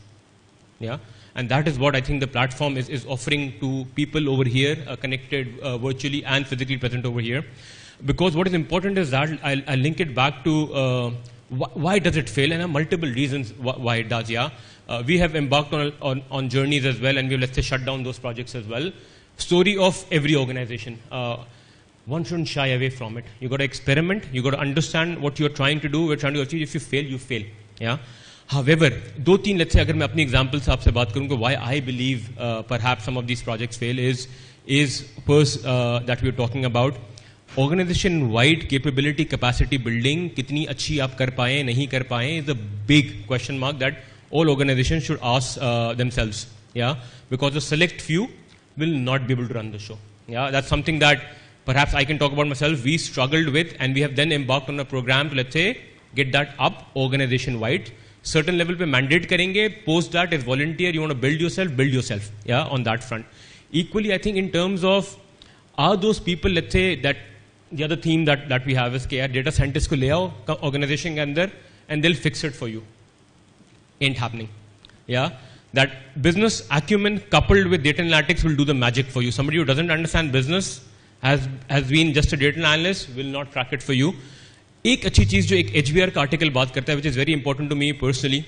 Yeah, and that is what I think the platform is offering to people over here, connected virtually and physically present over here. Because what is important is that I'll link it back to why does it fail, and there are multiple reasons why it does. Yeah, we have embarked on journeys as well, and we've, let's say, shut down those projects as well. Story of every organization. One shouldn't shy away from it. You got to experiment. You got to understand what you're trying to do. We're trying to achieve. If you fail, you fail. Yeah. However, let's say, अगर मैं अपनी examples आपसे बात करूँ, why I believe perhaps some of these projects fail is first that we're talking about organization-wide capability, capacity building. कितनी अच्छी आप कर पाएं, नहीं कर पाएं is a big question mark that all organizations should ask themselves. Yeah, because the select few will not be able to run the show. Yeah, that's something that perhaps I can talk about myself. We struggled with, and we have then embarked on a program to, let's say, get that up organization-wide. Certain level पे mandate करेंगे, post that is volunteer, you want to build yourself, yeah, on that front. Equally, I think in terms of, are those people, let's say, that the other theme that we have is कि यार data scientists को ले आओ organization के अंदर and they'll fix it for you. Ain't happening. Yeah, that business acumen coupled with data analytics will do the magic for you. Somebody who doesn't understand business has been just a data analyst will not crack it for you. एक अच्छी चीज जो एक HBR का article बात करता है, which is very important to me personally,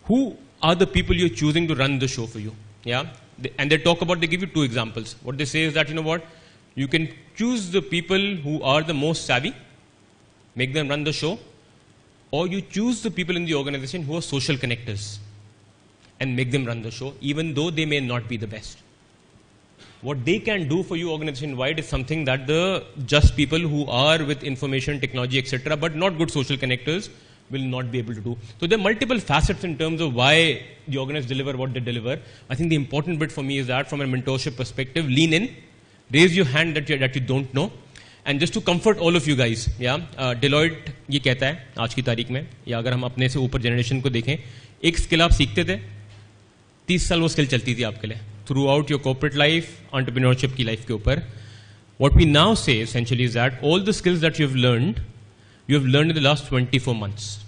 who are the people you're choosing to run the show for you? Yeah, and they talk about, they give you two examples. What they say is that, you know what, you can choose the people who are the most savvy, make them run the show, or you choose the people in the organization who are social connectors and make them run the show, even though they may not be the best. What they can do for you organization-wide is something that the just people who are with information, technology, etc., but not good social connectors will not be able to do. So there are multiple facets in terms of why the organizations deliver what they deliver. I think the important bit for me is that from a mentorship perspective, lean in, raise your hand that you don't know. And just to comfort all of you guys, yeah, Deloitte ये कहता है आज की तारीख में, या अगर हम अपने से ऊपर जनरेशन को देखें, एक स्किल आप सीखते थे, 30 साल वो स्किल चलती थी आपके लिए. Throughout your corporate life, entrepreneurship की life के ऊपर. What we now say essentially is that all the skills that you have learned in the last 24 months.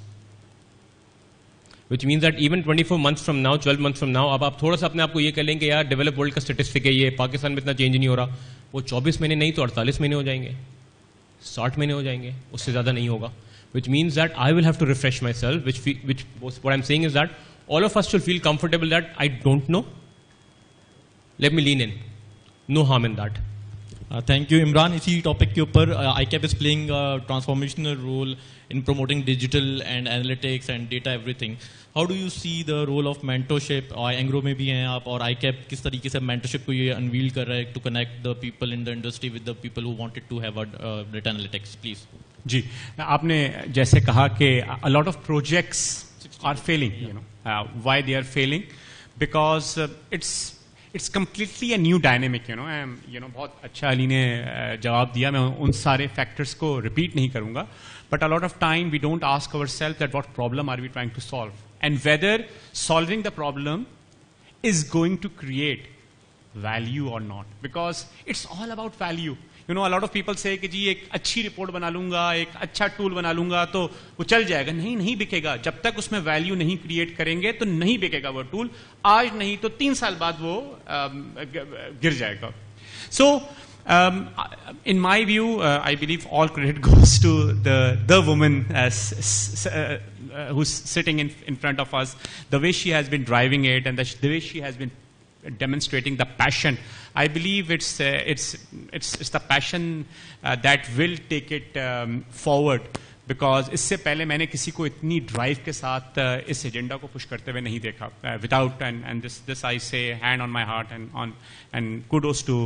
Which means that even 24 months from now, 12 months from now, अब आप थोड़ा सा अपने आप को ये कह लें कि यार डेवलप वर्ल्ड का स्टेटिस्टिक है ये, पाकिस्तान में इतना चेंज नहीं हो रहा, वो 24 महीने नहीं तो 48 महीने हो जाएंगे. 60 महीने हो जाएंगे, उससे ज़्यादा नहीं होगा. Which means that I will have to refresh myself, what I'm saying is that all of us should feel comfortable that I don't know. Let me lean in. No harm in that.
Thank you, Imran. इसी topic के ऊपर ICAP is playing a transformational role in promoting digital and analytics and data everything. How do you see the role of mentorship? Angro में भी हैं आप, और ICAP किस तरीके से mentorship को ये unveil कर रहा है to connect the people in the industry with the people who wanted to have a data analytics, please?
जी, आपने जैसे कहा कि a lot of projects are failing. Why they are failing? Because it's completely a new dynamic. बहुत अच्छा अली ने जवाब दिया. मैं उन सारे factors को repeat नहीं करूँगा. But a lot of time we don't ask ourselves that what problem are we trying to solve, and whether solving the problem is going to create value or not. Because it's all about value. A lot of people say कि जी एक अच्छी report बना लूंगा, एक अच्छा tool बना लूंगा तो वो चल जाएगा. नहीं बिकेगा. जब तक उसमें वैल्यू नहीं क्रिएट करेंगे तो नहीं बिकेगा वो टूल. आज नहीं तो 3 साल बाद वो गिर जाएगा. So in my view, I believe all credit goes to the woman who's sitting in front of us. The way she has been driving it, and the way she has been demonstrating the passion. I believe it's the passion that will take it forward. Because इससे पहले मैंने किसी को इतनी drive के साथ इस agenda को पुश करते हुए नहीं देखा. Without and this I say hand on my heart and kudos to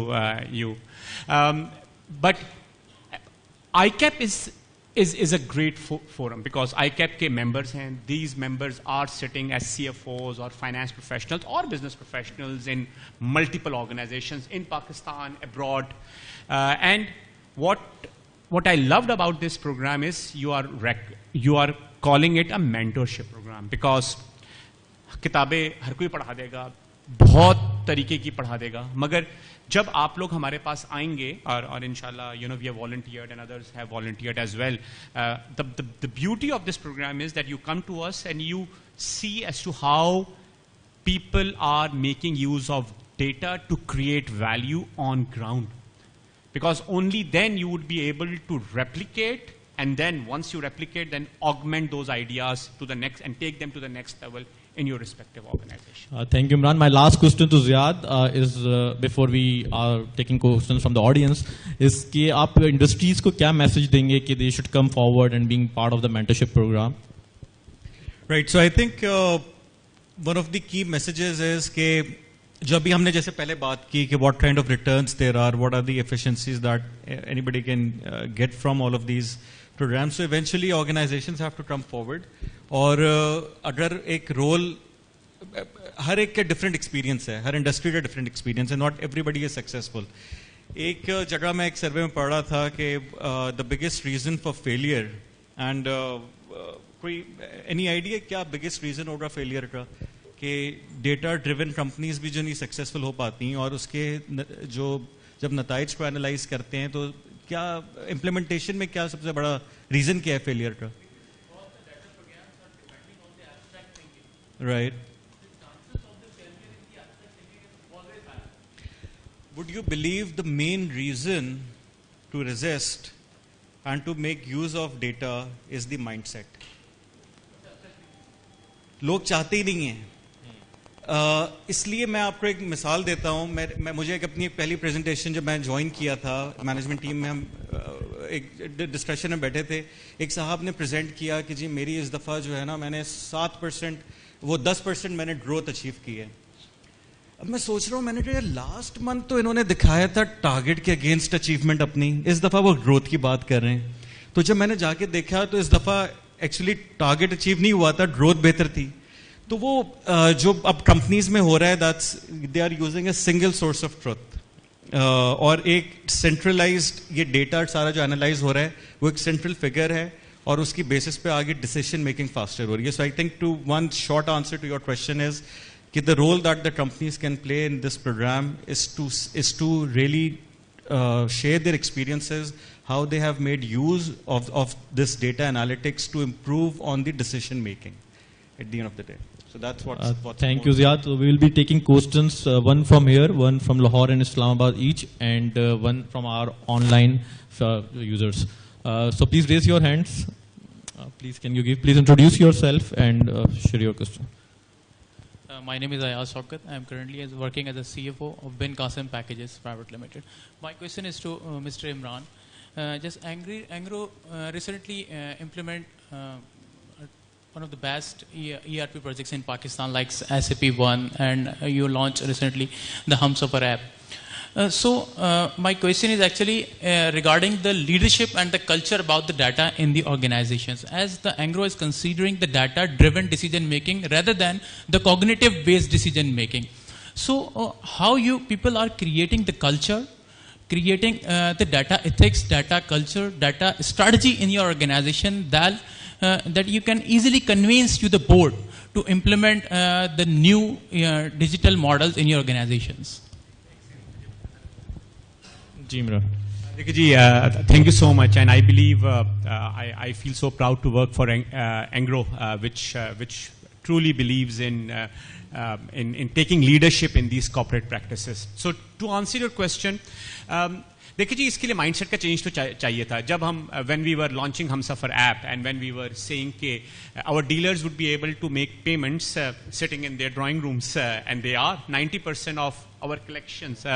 you. But ICAP is a great forum because ICAP के members हैं. These members are sitting as CFOs or finance professionals or business professionals in multiple organizations in Pakistan, abroad. And what I loved about this program is you are calling it a mentorship program because किताबें हर कोई पढ़ा देगा, बहुत तरीके की पढ़ा देगा, मगर जब आप लोग हमारे पास आएंगे और इंशाल्लाह we have volunteered and others have volunteered as well. The beauty of this program is that you come to us and you see as to how people are making use of data to create value on ground. Because only then you would be able to replicate, and then once you replicate, then augment those ideas to the next and take them to the next level in your respective organization.
Thank you, Imran. My last question to Ziad is before we are taking questions from the audience is कि आप industries को क्या message देंगे कि they should come forward and being part of the mentorship program?
Right. So I think one of the key messages is कि जो अभी हमने जैसे पहले बात की कि what kind of returns there are, what are the efficiencies that anybody can get from all of these programs. So eventually organizations have to come forward. और अगर एक रोल हर एक का डिफरेंट एक्सपीरियंस है, हर इंडस्ट्री का डिफरेंट एक्सपीरियंस है, not everybody is successful. एक जगह मैं एक सर्वे में पढ़ रहा था कि the biggest reason for failure and कोई एनी आइडिया क्या बिगेस्ट रीजन होगा फेलियर का कि डेटा ड्रिवन कंपनीज भी जो नहीं सक्सेसफुल हो पाती और उसके जो जब नताइज को एनालाइज करते हैं तो क्या इम्प्लीमेंटेशन में क्या सबसे बड़ा रीजन क्या है फेलियर का? Right. Would you believe the main reason to resist and to make use of data is the mindset? लोग चाहते ही नहीं हैं. इसलिए मैं आपको एक मिसाल देता हूँ. मैं मुझे एक अपनी पहली प्रेजेंटेशन जब मैं ज्वाइन किया था मैनेजमेंट टीम में, हम एक डिस्कशन में बैठे थे. एक साहब ने प्रेजेंट किया कि जी मेरी इस दफ़ा जो है ना मैंने 7% वो 10% मैंने ग्रोथ अचीव की है. अब मैं सोच रहा हूँ मैंने कहा लास्ट मंथ तो इन्होंने दिखाया था टारगेट के अगेंस्ट अचीवमेंट अपनी, इस दफ़ा वो ग्रोथ की बात कर रहे हैं. तो जब मैंने जाके देखा तो इस दफ़ा एक्चुअली टारगेट अचीव नहीं हुआ था, ग्रोथ बेहतर थी. तो वो जो अब कंपनीज में हो रहा है that's they are using a single source of truth और एक सेंट्रलाइज्ड ये डेटा सारा जो एनालाइज हो रहा है वो एक सेंट्रल फिगर है और उसकी बेसिस पे आगे डिसीजन मेकिंग फास्टर हो रही है. So I think to one short answer to your question is कि the role that the companies can play in this program is to really share their experiences, how they have made use of this data analytics to improve on the decision making at the end of the day. So that's what's
thank you, Ziad. So we will be taking questions, one from here, one from Lahore and Islamabad each, and one from our online users. So please raise your hands. Please introduce yourself and share your question.
My name is Ayaz Shaukat. I am currently working as a CFO of Bin Qasim Packages Private Limited. My question is to Mr. Imran. Angro recently implement one of the best ERP projects in Pakistan, like SAP One, and you launched recently the Humsafar app. My question is actually regarding the leadership and the culture about the data in the organizations, as the Angro is considering the data-driven decision-making rather than the cognitive-based decision-making. So how you people are creating the culture, creating the data ethics, data culture, data strategy in your organization that you can easily convince to the board to implement the new digital models in your organizations.
Thank you so much, and I believe I feel so proud to work for Angro, which truly believes in taking leadership in these corporate practices. So to answer your question, देखिए जी, इसके लिए mindset का change तो चाहिए था. जब हम when we were launching Humsafar app and when we were saying कि our dealers would be able to make payments sitting in their drawing rooms, and they are 90% of our collections.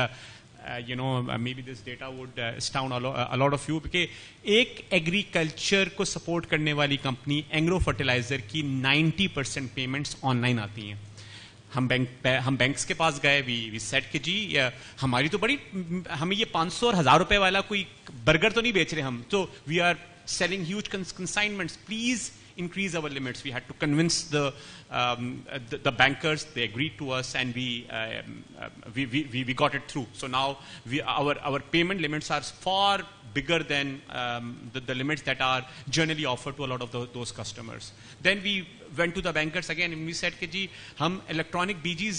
Maybe this data would astound a lot of you, because एक agriculture को support करने वाली company Engro fertiliser की 90% payments online आती हैं. हम banks के पास गए, वी सेड कि जी हमारी तो बड़ी, हमें ये 500 और 1000 रुपए वाला कोई बर्गर तो नहीं बेच रहे हम, तो we are selling huge consignments, please increase our limits. We had to convince the bankers. They agreed to us, and we got it through. So now our payment limits are far bigger than the limits that are generally offered to a lot of those customers. Then we went to the bankers again and we said कि जी हम electronic Bee Gees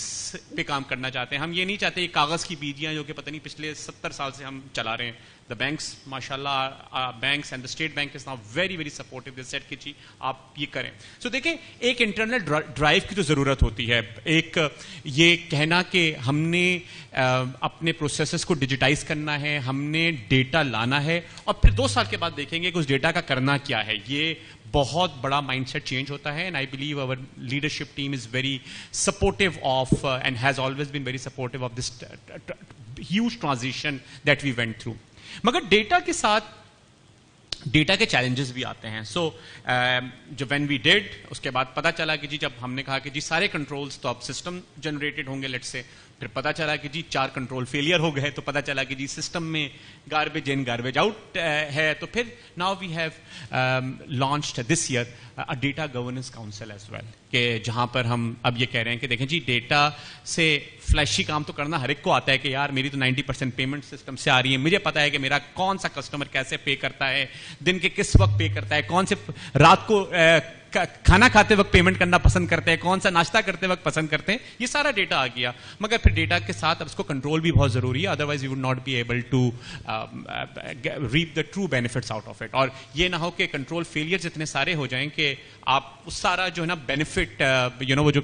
पे काम करना चाहते हैं. हम ये नहीं चाहते ये कागज की बीजियां जो कि पता नहीं पिछले 70 साल से हम चला रहे हैं. The banks, mashallah, banks and the state bank is now very, very supportive. They said कि जी आप ये करें. So देखिए, एक इंटरनल ड्राइव की तो जरूरत होती है. एक ये कहना कि हमने अपने प्रोसेसेस को डिजिटाइज करना है, हमने डेटा लाना है, और फिर 2 साल के बाद देखेंगे कि उस डेटा का करना क्या है. ये बहुत बड़ा माइंडसेट चेंज होता है. And I believe our leadership team is very supportive of and has always been very supportive of this huge transition that we went through. मगर डेटा के साथ डेटा के चैलेंजेस भी आते हैं. सो जब व्हेन वी डिड, उसके बाद पता चला कि जी जब हमने कहा कि जी सारे कंट्रोल्स तो अब सिस्टम जनरेटेड होंगे, लेट्स से, फिर पता चला कि जी 4 कंट्रोल फेलियर हो गए, तो पता चला कि जी सिस्टम में गार्बेज इन गार्बेज आउट है. तो फिर now we have launched this year a data governance council as well, कि जहां पर हम अब ये कह रहे हैं कि देखें जी डेटा से फ्लैशी काम तो करना हर एक को आता है कि यार मेरी तो 90% पेमेंट सिस्टम से आ रही है, मुझे पता है कि मेरा कौन सा कस्टमर कैसे पे करता है, दिन के किस वक्त पे करता है, कौन से रात को खाना खाते वक्त पेमेंट करना पसंद करते हैं, कौन सा नाश्ता करते वक्त पसंद करते हैं. ये सारा डेटा आ गया. मगर फिर डेटा के साथ अब इसको कंट्रोल भी बहुत जरूरी है, otherwise you would not be able to reap the true benefits out of it. और ये ना हो कि कंट्रोल फेलियर्स इतने सारे हो जाएं कि आप उस सारा जो है ना बेनिफिट वो जो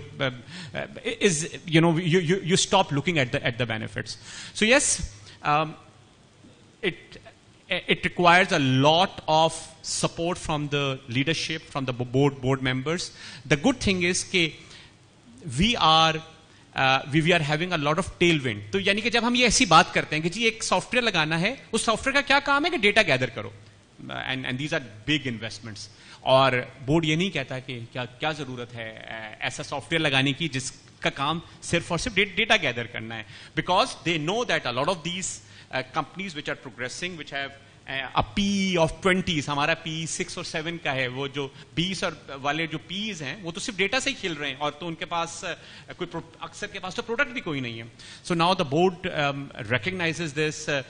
is you stop looking at the benefits. So yes, it requires a lot of support from the leadership, from the board members. The good thing is that we are having a lot of tailwind. तो यानी कि जब हम ये ऐसी बात करते हैं कि जी एक सॉफ्टवेयर लगाना है, उस सॉफ्टवेयर का क्या काम है कि डेटा गैदर करो, and these are big investments. और बोर्ड ये नहीं कहता कि क्या जरूरत है ऐसा सॉफ्टवेयर लगाने की जिसका काम सिर्फ और सिर्फ डेटा गैदर करना है, because they know that a lot of these companies which are progressing, which have a PE of 20s, हमारा PE 6 और 7 का है, वो जो 20 और वाले जो PEs हैं वो तो सिर्फ डेटा से ही खेल रहे हैं, और तो उनके पास कोई अक्सर के पास तो प्रोडक्ट भी कोई नहीं है. So now the board recognizes this, the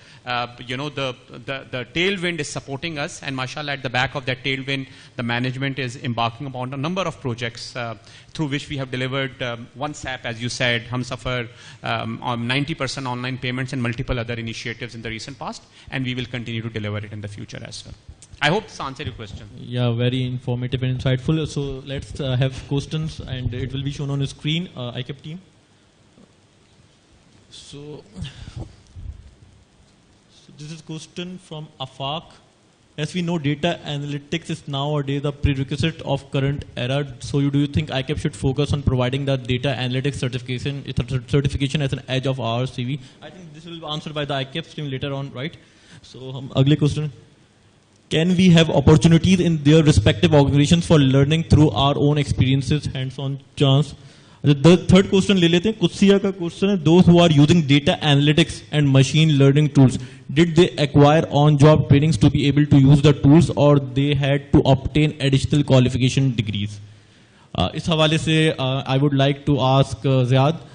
tailwind is supporting us, and mashallah at the back of that tailwind the management is embarking upon a number of projects through which we have delivered one SAP, as you said, Humsafar, on 90% online payments and multiple other initiatives in the recent past, and we will continue to deliver it in the future as well. I hope this answered your question.
Yeah, very informative and insightful. So let's have questions, and it will be shown on the screen. ICAP team. So this is question from Afaq As we know, data analytics is nowadays a prerequisite of current era. So do you think ICAP should focus on providing the data analytics certification as an edge of our CV? I think this will be answered by the ICAP stream later on, right? So, ugly question. Can we have opportunities in their respective organizations for learning through our own experiences, hands-on chance? The third question ले लेते हैं. कुत्सिया का question है, those who are using data analytics and machine learning tools, did they acquire on-job trainings to be able to use the tools, or they had to obtain additional qualification degrees? इस हवाले से I would like to ask Ziyad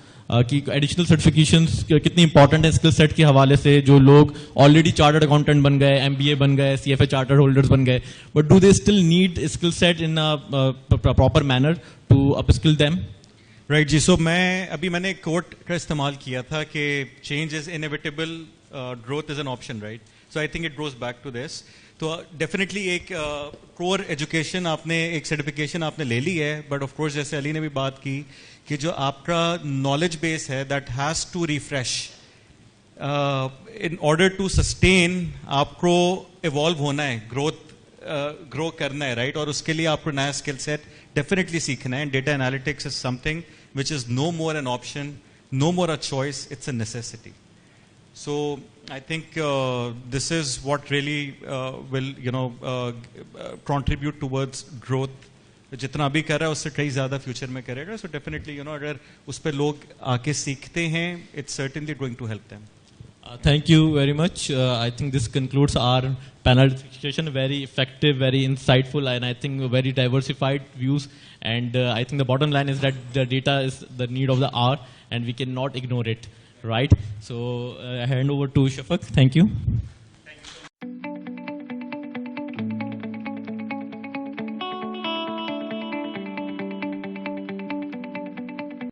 कि additional certifications कितनी important है skill set के हवाले से. जो लोग ऑलरेडी चार्टर्ड अकाउंटेंट बन गए, एमबीए बन गए, सीएफए चार्टर्ड होल्डर्स बन गए, but do they still need skill set in proper manner to upskill them?
Right जी. सो मैंने एक कोट का इस्तेमाल किया था कि change is inevitable, growth is an option, right? So I think it goes back to this. तो definitely एक कोर एजुकेशन आपने, एक सर्टिफिकेशन आपने ले ली है, बट ऑफ कोर्स जैसे अली ने भी बात की कि जो आपका नॉलेज बेस है that has to refresh in order to sustain. आपको इवॉल्व होना है, ग्रो करना है, राइट? और उसके लिए आपको नया स्किल सेट डेफिनेटली सीखना है. Data analytics is something which is no more an option, no more a choice, it's a necessity. So I think this is what really will contribute towards growth. जितना भी कर रहा है उससे कई ज़्यादा फ्यूचर में करेगा. So definitely अगर उस पर लोग आके सीखते हैं, it's certainly going to help them.
Thank you very much. I think this concludes our panel discussion. Very effective, very insightful, and I think very diversified views. And I think the bottom line is that the data is the need of the hour, and we cannot ignore it. Right? So I hand over to Shafak. Thank you.